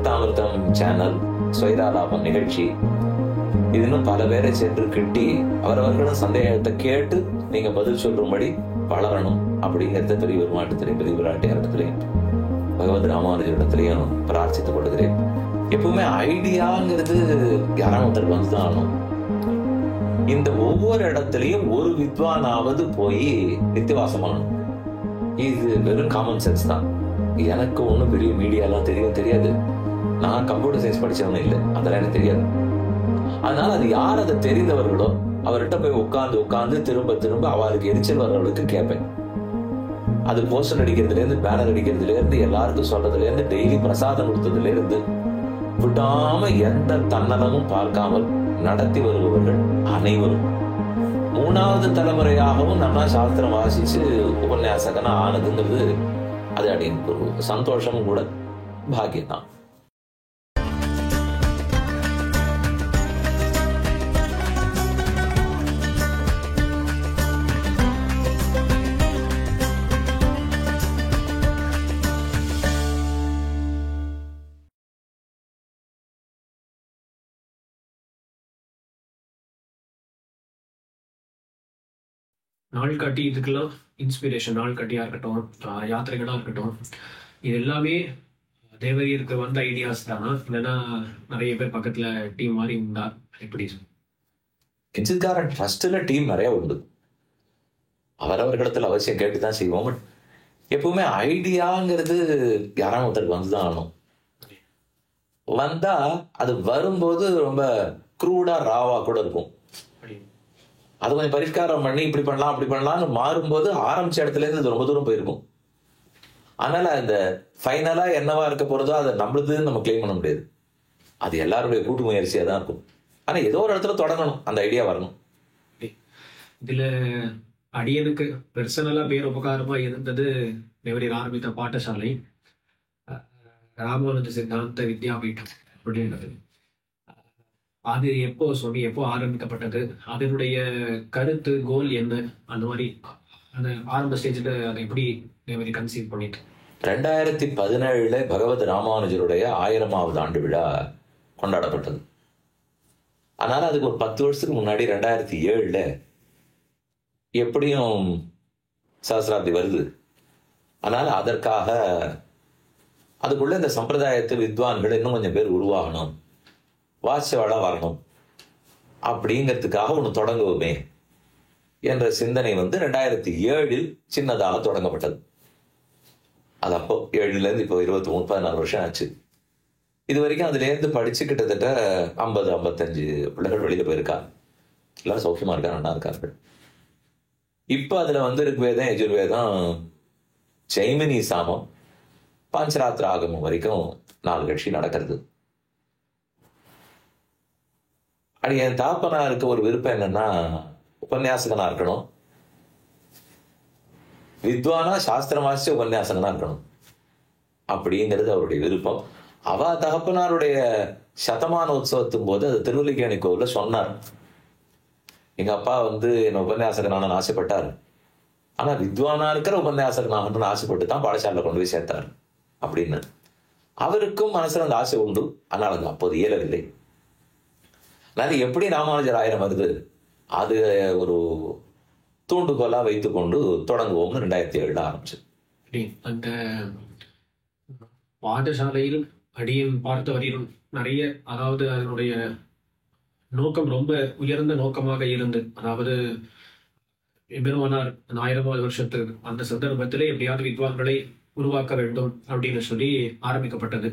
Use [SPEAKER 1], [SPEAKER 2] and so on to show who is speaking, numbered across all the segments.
[SPEAKER 1] பக்தாமிர்தம் channel, ஸ்வைராலாபம் நிகழ்ச்சி, இது இன்னும் பல பேரை சென்று கிட்டி அவரவர்களும் சந்தேகத்தை கேட்டு நீங்க பதில் சொல்லும்படி வளரணும் அப்படிங்கிறத பெரிய பெருமாட்டத்திலையும் பெரிய விராட்டியாரிடத்திலையும் பகவத் ராமானுஜரிடத்திலையும் பிரார்த்தித்துக் கொள்கிறேன். எப்பவுமே ஐடியாங்கிறது யாராவது ஒருத்தருக்கு வந்துதான் ஆகணும். இந்த ஒவ்வொரு இடத்துலயும் ஒரு வித்வானாவது போய் நித்தியவாசம் பண்ணணும். இது வெறும் காமன் சென்ஸ் தான். எனக்கு ஒன்றும் பெரிய மீடியாலாம் தெரியாது. நான் கம்ப்யூட்டர் சயின்ஸ் படிச்சவனும் இல்லை, அதெல்லாம் எனக்கு தெரியாது. அதனால அது யார் அதை தெரிந்தவர்களோ அவர்கிட்ட போய் உட்கார்ந்து திரும்ப அவருக்கு எரிச்சல் வர்றவர்களுக்கு கேட்பேன். அது போஸ்டர் அடிக்கிறதுல இருந்து, பேனர் அடிக்கிறதுல இருந்து, எல்லாருக்கும் சொல்றதுல இருந்து, டெய்லி பிரசாதம் கொடுத்ததுல இருந்து விடாம எந்த தன்னலமும் பார்க்காமல் நடத்தி வருபவர்கள் அனைவரும் 3வது தலைமுறையாகவும் நம்ம சாஸ்திரம் வாசிச்சு உபன்யாசகனா ஆனதுங்கிறது அது அடின்னு ஒரு சந்தோஷமும் கூட, பாக்கியம் தான்.
[SPEAKER 2] நாள்காட்டி இதுக்கெல்லாம் இன்ஸ்பிரேஷன், நாள்காட்டியாக இருக்கட்டும், யாத்திரைகளாக இருக்கட்டும், இது எல்லாமே தேவரீருக்கு வந்த ஐடியாஸ் தானா? இல்லைன்னா நிறைய பேர் பக்கத்தில் டீம் மாதிரி உண்டா? எப்படி?
[SPEAKER 1] கிஞ்சித்காரன் ட்ரஸ்ட்ல டீம் நிறைய உண்டு. அவரவர்களிடத்தில் அவசியம் கேட்டுதான் செய்வோம். பட் எப்பவுமே ஐடியாங்கிறது யாராவது ஒருத்தருக்கு வந்துதான் ஆகணும். வந்தா அது வரும்போது ரொம்ப க்ரூடா ராவா கூட இருக்கும். அது கொஞ்சம் பரிஷ்காரம் பண்ணி இப்படி பண்ணலாம் அப்படி பண்ணலாம்னு மாறும்போது ஆரம்பிச்ச இடத்துல இருந்து அது ரொம்ப தூரம் போயிருக்கும். அதனால அந்த ஃபைனலா என்னவா இருக்க போறதோ அதை நம்மளுதுன்னு நம்ம கிளைம் பண்ண முடியாது. அது எல்லாருடைய கூட்டு முயற்சியா தான் இருக்கும். ஆனா ஏதோ ஒரு இடத்துல தொடங்கணும், அந்த ஐடியா வரணும்.
[SPEAKER 2] இதுல அடியனுக்கு பெர்சனலா பேர் உபகாரமா இருந்தது தேவரீர் ஆரம்பித்த பாடசாலை, ராமானுஜ சித்தாந்த வித்யாபீடம் அப்படின்றது. அது எப்போ ஆரம்பிக்கப்பட்டது, அதனுடைய கருத்து, கோல் என்ன, அந்த மாதிரி அந்த ஆரம்ப ஸ்டேஜில் அதை எப்படி தேவரி கன்சீவ் பண்ணிட்டு?
[SPEAKER 1] 2017 பகவத் ராமானுஜருடைய 1000வது ஆண்டு விழா கொண்டாடப்பட்டது. அதனால அதுக்கு ஒரு 10 வருஷத்துக்கு முன்னாடி 2007 எப்படியும் சஹஸ்ராப்தி வருது. அதனால அதற்காக அதுக்குள்ள இந்த சம்பிரதாயத்து வித்வான்கள் இன்னும் கொஞ்சம் பேர் உருவாகணும், வாட்சவாளா வரணும் அப்படிங்கிறதுக்காக ஒன்று தொடங்குவோமே என்ற சிந்தனை 2007 சின்னதாக தொடங்கப்பட்டது. அது அப்போ 7லேருந்து இப்போ 14 வருஷம் ஆச்சு. இது வரைக்கும் அதுலேருந்து படிச்சு கிட்டத்தட்ட 50-55 பிள்ளைகள் வெளியில போயிருக்காங்க. எல்லாரும் சௌக்கியமா இருக்காங்க, நல்லா இருக்கார்கள். இப்போ அதுல ருக்வேதம், யஜுர்வேதம், ஜெய்மினி சாமம், பஞ்சராத்திர ஆகமம் வரைக்கும் 4 கட்சி நடக்கிறது. அது என் தாப்பனாருக்கு ஒரு விருப்பம் என்னன்னா, உபன்யாசகனா இருக்கணும், வித்வானா சாஸ்திரம் வாசிச்ச உபன்யாசகனா இருக்கணும் அப்படிங்கிறது அவருடைய விருப்பம். அவ தகப்பனாருடைய சதமான உற்சவத்தும் போது அது திருவல்லிக்கேணி கோவில்ல சொன்னார். எங்க அப்பா என்ன உபன்யாசகனான ஆசைப்பட்டார், ஆனா வித்வானா இருக்கிற உபன்யாசகனாகணும்னு ஆசைப்பட்டு தான் பாடசாலையில கொண்டு போய் சேர்த்தார் அப்படின்னு. அவருக்கும் மனசுல அந்த ஆசை உண்டு, ஆனால் அது அப்போது இயலவில்லை. அதனால எப்படி ராமானுஜர் 1000 வருது, அது ஒரு தூண்டுகோலா வைத்துக்கொண்டு தொடங்குவோம்னு 2007 ஆரம்பிச்சு.
[SPEAKER 2] அந்த பாடசாலையில் அடியும் பார்த்த வரையிலும் நிறைய, அதாவது அதனுடைய நோக்கம் ரொம்ப உயர்ந்த நோக்கமாக இருந்து, அதாவது பெருமானார் 1000வது வருஷத்துக்கு அந்த சந்தர்ப்பத்திலே எப்படியாவது வித்வான்களை உருவாக்க வேண்டும் அப்படின்னு சொல்லி ஆரம்பிக்கப்பட்டது.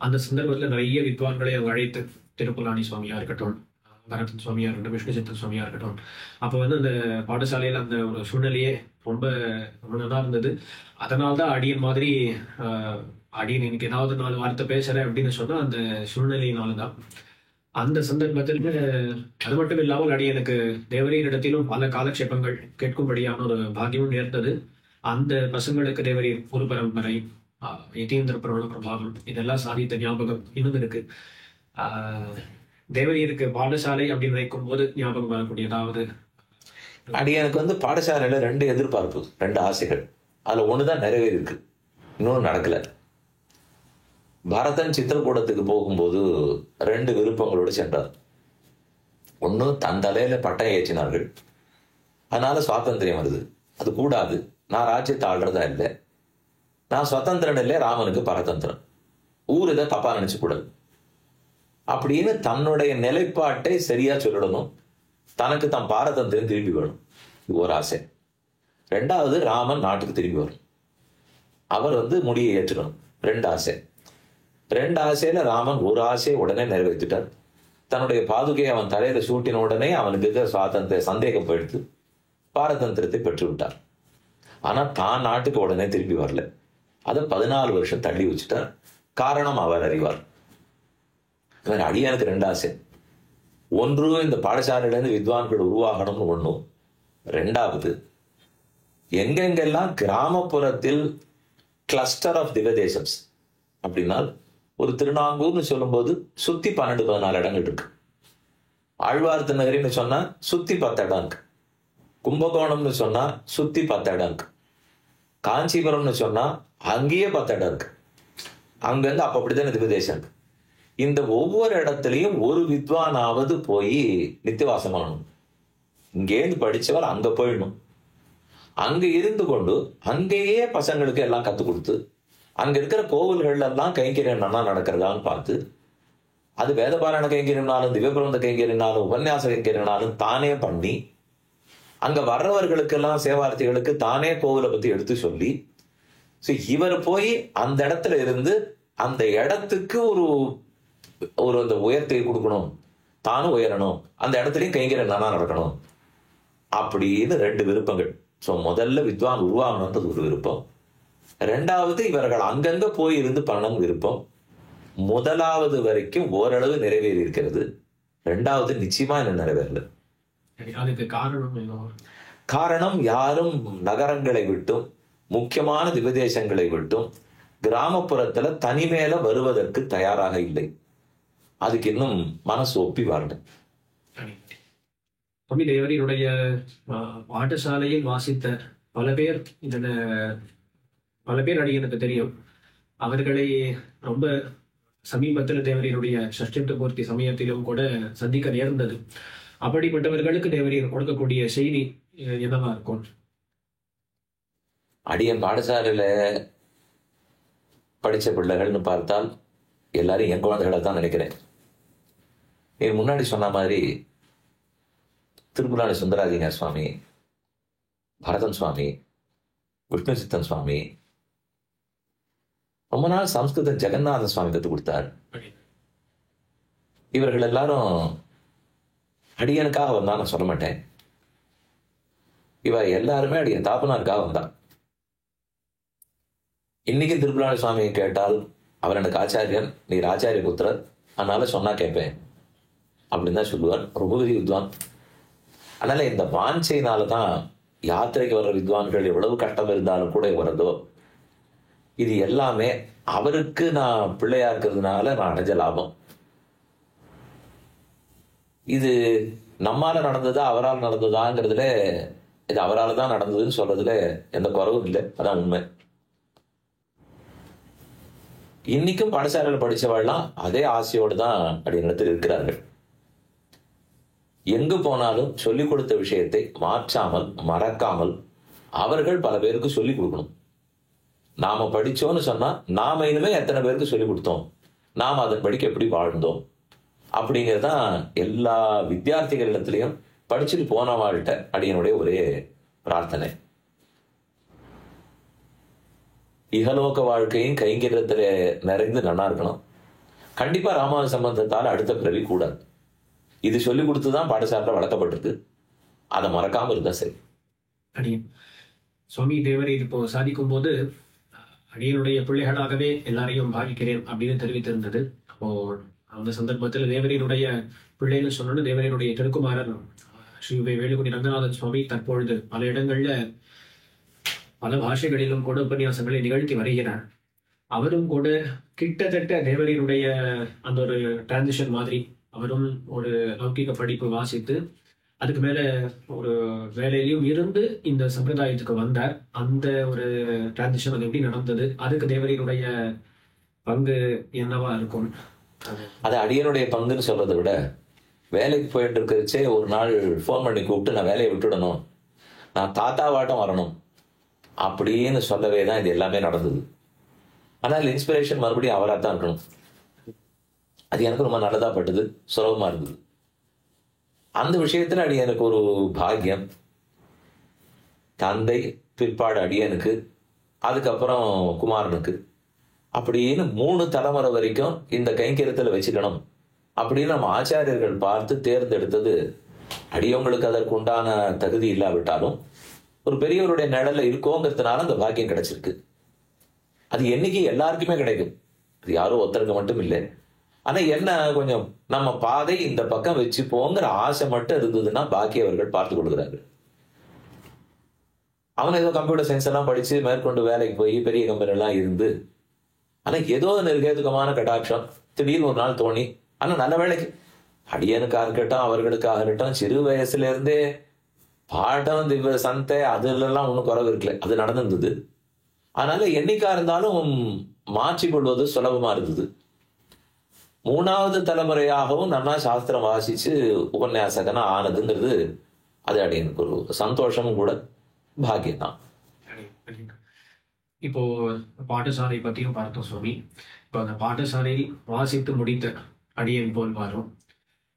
[SPEAKER 2] அந்த சந்தர்ப்பத்தில் நிறைய வித்வான்களை அழைத்து, திருப்புலானி சுவாமியா இருக்கட்டும், பரதன் சுவாமியா இருக்கட்டும், விஷ்ணு சித்தன் சுவாமியா இருக்கட்டும், அப்போ அந்த பாடசாலையில் அந்த ஒரு சூழ்நிலையே ரொம்ப நல்லா இருந்தது. அதனால்தான் அடியன் மாதிரி அடியன் இன்னைக்கு ஏதாவது 4 வார்த்தை பேசுறேன் அப்படின்னு சொன்னா அந்த சூழ்நிலையினால்தான். அந்த சந்தர்ப்பத்தில் அது மட்டும் இல்லாமல் அடியனுக்கு தேவரீரிடத்திலும் பல காலக்ஷேபங்கள் கேட்கும்படியான ஒரு பாக்கியமும் நேர்ந்தது. அந்த பசங்களுக்கு தேவரீர் ஒரு பரம்பரை, யதீந்திர பிரபாவம், இதெல்லாம் சாதித்த ஞாபகம் இன்னும் இருக்கு. தேவரீருக்கு பாடசாலை அப்படின்னு நினைக்கும் போது ஞாபகம் வரக்கூடியதாவது?
[SPEAKER 1] அடியனுக்கு பாடசாலையில 2 எதிர்பார்ப்பு, 2 ஆசைகள். அதுல ஒண்ணுதான் நிறைவேறி இருக்கு, இன்னொன்று நடக்கல. பரதன் சித்திரக்கூடத்துக்கு போகும்போது 2 விருப்பங்களோடு சென்றார். ஒண்ணு, தன் தலையில பட்டம் ஏற்றினார்கள், அதனால சுவாதந்திரம் வருது, அது கூடாது, நான் ராஜ்யத்தை ஆள்றதா இல்லை, நான் சுதந்திரன் இல்லை, ராமனுக்கு பரதந்திரம், ஊர் இதை தப்பா நினைச்சு கூடாது அப்படின்னு தன்னுடைய நிலைப்பாட்டை சரியா சொல்லிடணும். தனக்கு தன் பாரதந்திரம் திரும்பி வேணும், இது ஒரு ஆசை. 2வது, ராமன் நாட்டுக்கு திரும்பி வரும், அவர் முடியை ஏற்றுக்கணும். 2 ஆசை. 2 ஆசையில ராமன் ஒரு ஆசையை உடனே நிறைவேற்றிட்டார். தன்னுடைய பாதுகையை அவன் தலையில சூட்டின உடனே அவனுக்கு இருக்க சுவாதந்திர சந்தேகம் போயிடுத்து, பாரதந்திரத்தை பெற்று விட்டார். ஆனா தான் நாட்டுக்கு உடனே திரும்பி வரல, அதை 14 வருஷம் தள்ளி வச்சுட்டார். காரணம் அவர் அறிவார். அடியானுக்கு 2 ஆசை. ஒன்று, இந்த பாடசாலையிலேருந்து வித்வான்கள் உருவாகணும்னு ஒண்ணும். 2வது, எங்கெங்கெல்லாம் கிராமப்புறத்தில் கிளஸ்டர் ஆஃப் திவதேசம்ஸ் அப்படின்னா, ஒரு திருநாங்கூர்னு சொல்லும்போது சுத்தி 12-14 இடங்கள் இருக்கு. ஆழ்வார் திருநகரின்னு சொன்னா சுத்தி 10 இடம் இருக்கு. கும்பகோணம்னு சொன்னா சுத்தி 10 இடம் இருக்கு. காஞ்சிபுரம்னு சொன்னா அங்கேயே 10 இடம் இருக்கு. அங்கிருந்து அப்ப அப்படிதான் திவதேசம் இருக்கு. இந்த ஒவ்வொரு இடத்துலையும் ஒரு வித்வானாவது போய் நித்தியவாசம் பண்ணணும். இங்கேருந்து படிச்சவர் அங்க போயிடணும். அங்க இருந்து கொண்டு அங்கேயே பசங்களுக்கு எல்லாம் கத்துக் கொடுத்து, அங்க இருக்கிற கோவில்கள் எல்லாம் கைங்கரியம் நல்லா நடக்கிறதான்னு பார்த்து, அது வேதபாராயண கைங்கரியம்னாலும் திவ்யபிரபந்த கைங்கரியம்னாலும் உபன்யாச கைங்கரியம்னாலும் தானே பண்ணி, அங்க வர்றவர்களுக்கெல்லாம் சேவார்த்திகளுக்கு தானே கோவிலை பத்தி எடுத்து சொல்லி, இவர் போய் அந்த இடத்துல இருந்து அந்த இடத்துக்கு ஒரு ஒரு அந்த உயர்த்தை கொடுக்கணும், தானும் உயரணும், அந்த இடத்துலயும் கைங்கரியம் நல்லா நடக்கணும் அப்படின்னு 2 விருப்பங்கள். முதல்ல வித்வான் உருவாகணுன்றது ஒரு விருப்பம். 2வது, இவர்கள் அங்கங்க போய் இருந்து பண்ணணும் விருப்பம். முதலாவது வரைக்கும் ஓரளவு நிறைவேறி இருக்கிறது. 2வது நிச்சயமா இன்னும் நிறைவேறல.
[SPEAKER 2] அதுக்கு காரணம்
[SPEAKER 1] காரணம் யாரும் நகரங்களை விட்டும் முக்கியமான திவதேசங்களை விட்டும் கிராமப்புறத்துல தனிமேல வருவதற்கு தயாராக இல்லை. அதுக்கு இன்னும் மனசு ஒப்பி வரல.
[SPEAKER 2] சுவாமி தேவரீருடைய பாடசாலையில் வாசித்த பல பேர் அடியனுக்கு தெரியும். அவர்களை ரொம்ப சமீபத்தில் தேவரீருடைய ஷஷ்டி பூர்த்தி சமயத்திலும் கூட சந்திக்க நேர்ந்தது. அப்படிப்பட்டவர்களுக்கு தேவரீர் கொடுக்கக்கூடிய செய்தி என்னவா இருக்கும்?
[SPEAKER 1] அடியன் பாடசாலையில படிச்ச பிள்ளைகள்னு பார்த்தால் எல்லாரும் என் குழந்தைகளை தான் நினைக்கிறேன். நீ முன்னாடி சொன்ன மாதிரி திருப்புலானி சுந்தராதிகார் சுவாமி, பரதன் சுவாமி, விஷ்ணு சித்தன் சுவாமி, ரொம்ப நாள் சம்ஸ்கிருத ஜெகநாத சுவாமி கற்றுக் கொடுத்தார். இவர்கள் எல்லாரும் அடியனுக்காக வந்தா நான் சொல்ல மாட்டேன். இவ எல்லாருமே அடியன் தாப்பனாருக்காக வந்தான். இன்னைக்கு திருப்புலானி சுவாமியை கேட்டால் அவர் எனக்கு ஆச்சாரியன், நீர் ஆச்சாரிய புத்திரர், அதனால சொன்னா கேட்பேன் அப்படின்னு தான் சொல்லுவார். ரொம்ப பெரிய வித்வான். அதனால இந்த வாஞ்சையினாலதான் யாத்திரைக்கு வர்ற வித்வான்கள் எவ்வளவு கஷ்டம் இருந்தாலும் கூட வருதோ, இது எல்லாமே அவருக்கு நான் பிள்ளையா இருக்கிறதுனால நான் அடைஞ்ச லாபம். இது நம்மால நடந்ததா அவரால் நடந்ததாங்கிறதுல, இது அவரால் தான் நடந்ததுன்னு சொல்றதுல எந்த குறவும் இல்லை. அதான் உண்மை. இன்னைக்கும் பாடசாலையில் படிச்சவாள்லாம் அதே ஆசையோடு தான் அப்படிங்கிறது இருக்கிறார்கள். எங்கு போனாலும் சொல்லிக் கொடுத்த விஷயத்தை மாற்றாமல் மறக்காமல் அவர்கள் பல பேருக்கு சொல்லிக் கொடுக்கணும். நாம படிச்சோம்னு சொன்னா நாம இனிமே எத்தனை பேருக்கு சொல்லிக் கொடுத்தோம், நாம அதன் படிக்க எப்படி வாழ்ந்தோம் அப்படிங்கிறதான் எல்லா வித்தியார்த்திகளிடத்திலையும் படிச்சுட்டு போனவாழ்கிட்ட அடியனுடைய ஒரே பிரார்த்தனை. இகலோக வாழ்க்கையும் கைங்கரியத்துல நிறைந்து நல்லா இருக்கணும். கண்டிப்பா ராமானுஜ சம்பந்தத்தால் அடுத்த பிறவி கூடாது. இது சொல்லி கொடுத்துதான் பாடசாலையில் வளர்க்கப்பட்டிருக்கு. அதை மறக்காம இருந்தா சரி.
[SPEAKER 2] அடியன் சுவாமி தேவரீர் இப்போ சாதிக்கும் போது அடியனுடைய பிள்ளைகளாகவே எல்லாரையும் பாவிக்கிறேன் அப்படின்னு தெரிவித்திருந்தது. அப்போ அந்த சந்தர்ப்பத்தில் தேவரீருடைய பிள்ளைன்னு சொன்னோன்னு தேவரீருடைய திருக்குமாரர் ஸ்ரீ வேலுக்குடி ரங்கநாதன் சுவாமி தற்பொழுது பல இடங்கள்ல பல பாஷைகளிலும் கூட உபன்யாசங்களை நிகழ்த்தி வருகிறார். அவரும் கூட கிட்டத்தட்ட தேவரீருடைய அந்த ஒரு டிரான்சிஷன் மாதிரி அவரும் ஒரு லௌகிக படிப்பு வாசித்து அதுக்கு மேல ஒரு வேலையிலையும் இருந்து இந்த சம்பிரதாயத்துக்கு வந்தார். அந்த ஒரு டிரான்சிஷன் அது எப்படி நடந்தது, அதுக்கு தேவரீருடைய பங்கு என்னவா இருக்கும்?
[SPEAKER 1] அது அடியனுடைய பங்குன்னு சொல்றதை விட, வேலைக்கு போயிட்டு இருக்கிறச்சே ஒரு நாள் ஃபோன் பண்ணி கூப்பிட்டு நான் வேலையை விட்டுடணும், நான் தாத்தாவாட்டம் வரணும் அப்படின்னு சொல்லவே தான் இது எல்லாமே நடந்தது. ஆனால் இன்ஸ்பிரேஷன் மறுபடியும் அவராக தான் இருக்கணும். அது எனக்கு ரொம்ப நல்லதா பட்டது, சுலபமா இருந்தது. அந்த விஷயத்துல அடியனுக்கு ஒரு பாக்கியம். தந்தை, பிற்பாடு அடியனுக்கு, அதுக்கப்புறம் குமாரனுக்கு, அப்படின்னு 3 தலைமுறை வரைக்கும் இந்த கைங்கரியத்துல வச்சுக்கணும் அப்படின்னு நம்ம ஆச்சாரியர்கள் பார்த்து தேர்ந்தெடுத்தது. அடியவங்களுக்கு அதற்கு உண்டான தகுதி இல்லாவிட்டாலும் ஒரு பெரியவருடைய நிழல்ல இருக்கோங்கிறதுனால அந்த பாக்கியம் கிடைச்சிருக்கு. அது என்னைக்கு எல்லாருக்குமே கிடைக்கும், அது யாரும் ஒருத்தருக்கு மட்டும் இல்லை. ஆனா என்ன, கொஞ்சம் நம்ம பாதை இந்த பக்கம் வச்சு போங்கிற ஆசை மட்டும் இருந்ததுன்னா பாக்கியவர்கள் பார்த்து கொள்கிறார்கள். அவன் ஏதோ கம்ப்யூட்டர் சயின்ஸ் எல்லாம் படிச்சு மேற்கொண்டு வேலைக்கு போய் பெரிய கம்பெனி எல்லாம் இருந்து, ஆனா ஏதோ நிர்கேதுகமான கட்டாட்சம் திடீர்னு ஒரு நாள் தோணி, ஆனா நல்ல வேலைக்கு அடியனுக்காக இருக்கட்டும் அவர்களுக்காக இருக்கட்டும் சிறு வயசுல இருந்தே பாட்டம் திவ்ய சந்தை அதுலாம் ஒன்றும் குறைவு இருக்கல, அது நடந்திருந்தது. அதனால என்னைக்கா இருந்தாலும் மாற்றிக் கொள்வது சுலபமா இருந்தது. 3வது தலைமுறையாகவும் நல்லா சாஸ்திரம் வாசிச்சு உபன்யாசகனா ஆனதுங்கிறது அது அடியனுக்கு ஒரு சந்தோஷமும் கூட, பாக்கியம் தான்.
[SPEAKER 2] இப்போ பாடசாலை பற்றியும் பார்த்தோம் சுவாமி. இப்போ அந்த பாடசாலையில் வாசித்து முடித்த அடியன் போல் வரும்,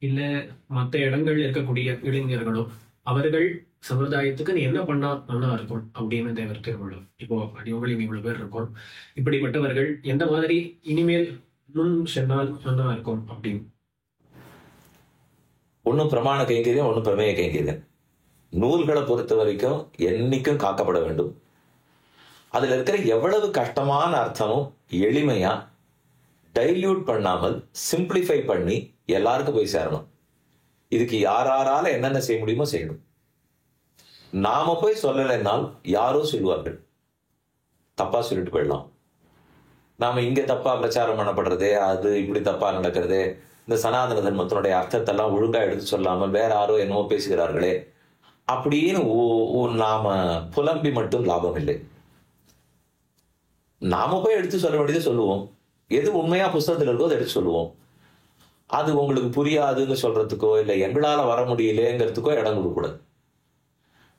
[SPEAKER 2] இல்லை மற்ற இடங்கள்ல இருக்கக்கூடிய இளைஞர்களும் அவர்கள் சமுதாயத்துக்கு நீ என்ன பண்ணா நல்லா இருக்கும் அப்படின்னு தேவர் திருவிழா. இப்போ அடியவங்களில் இவ்வளவு பேர் இருக்கும், இப்படிப்பட்டவர்கள் எந்த மாதிரி இனிமேல் முன் சென்றால் நல்லா இருக்கும் அப்படின்னு?
[SPEAKER 1] ஒன்னும் பிரமாண கைங்கரியம், ஒன்னும் பிரமேய கைங்கரியம். நூல்களை பொறுத்த வரைக்கும் என்னைக்கும் காக்கப்பட வேண்டும். அதுல இருக்கிற எவ்வளவு கஷ்டமான அர்த்தமும் எளிமையா டைல்யூட் பண்ணாமல் சிம்பிளிஃபை பண்ணி எல்லாருக்கும் போய் சேரணும். இதுக்கு யாரால என்னென்ன செய்ய முடியுமோ செய்யணும். நாம போய் சொல்லலைன்னால் யாரோ சொல்லுவார்கள், தப்பா சொல்லிட்டு போயிடலாம். நாம இங்க தப்பா பிரச்சாரம் பண்ணப்படுறதே, அது இப்படி தப்பா நடக்கிறதே, இந்த சனாதன தர்மத்தினுடைய அர்த்தத்தை எல்லாம் ஒழுங்கா எடுத்து சொல்லாமல் வேற யாரோ என்னவோ பேசுகிறார்களே அப்படின்னு நாம புலம்பி மட்டும் லாபம் இல்லை. நாம போய் எடுத்து சொல்ல வேண்டியதை சொல்லுவோம். எது உண்மையா புஸ்தகத்தில் இருக்கோ அதை எடுத்து சொல்லுவோம். அது உங்களுக்கு புரியாதுன்னு சொல்றதுக்கோ இல்லை எங்களால வர முடியலங்கிறதுக்கோ இடம் கொடுக்கக்கூடாது.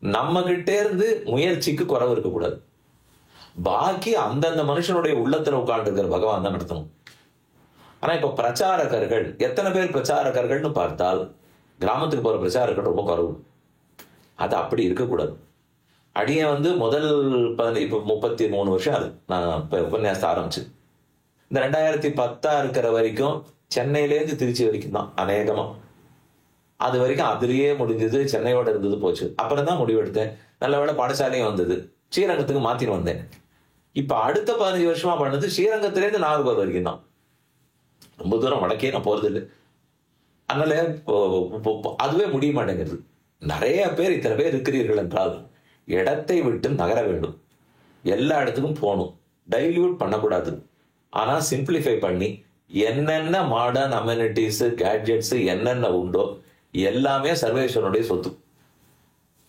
[SPEAKER 1] நம்ம கிட்டே இருந்து முயற்சிக்கு குறைவு இருக்கக்கூடாது. பாக்கி அந்தந்த மனுஷனுடைய உள்ளத்துல உட்கார்ந்து இருக்கிற பகவான் தான் நடத்தணும். ஆனா இப்ப பிரச்சாரகர்கள் எத்தனை பேர் பிரச்சாரகர்கள்னு பார்த்தால் கிராமத்துக்கு போற பிரச்சாரகர்கள் ரொம்ப குறைவு. அது அப்படி இருக்கக்கூடாது. அடிய முதல் இப்ப 33 வருஷம் அது நான் இப்ப உபன்யாசத்தை ஆரம்பிச்சு. இந்த 2010 இருக்கிற வரைக்கும் சென்னையிலேருந்து திருச்சி வரைக்கும் தான் அநேகமா. அது வரைக்கும் அதுலயே முடிஞ்சது, சென்னையோட இருந்தது போச்சு. அப்புறம் தான் முடிவெடுத்தேன். நல்ல வேளை பாடசாலையும் வந்தது, ஸ்ரீரங்கத்துக்கு மாத்தின்னு வந்தேன். இப்ப அடுத்த 15 வருஷமா பண்ணது ஸ்ரீரங்கத்திலேருந்து நாகர்கோவில் வரைக்கும் தான். ரொம்ப தூரம் வடக்கே நான் போறது இல்லை. அதனால அதுவே முடிய மாட்டேங்கிறது. நிறைய பேர் இத்தனை பேர் இருக்கிறீர்கள் என்றால் இடத்தை விட்டு நகர வேண்டும். எல்லா இடத்துக்கும் போகணும். டைல்யூட் பண்ணக்கூடாது. ஆனா சிம்பிளிஃபை பண்ணி என்னென்ன மாடர்ன் அமெனிட்டிஸ் கேட்ஜெட்ஸ் என்னென்ன உண்டோ எல்லாமே சர்வேஸ்வரனுடைய சொத்து.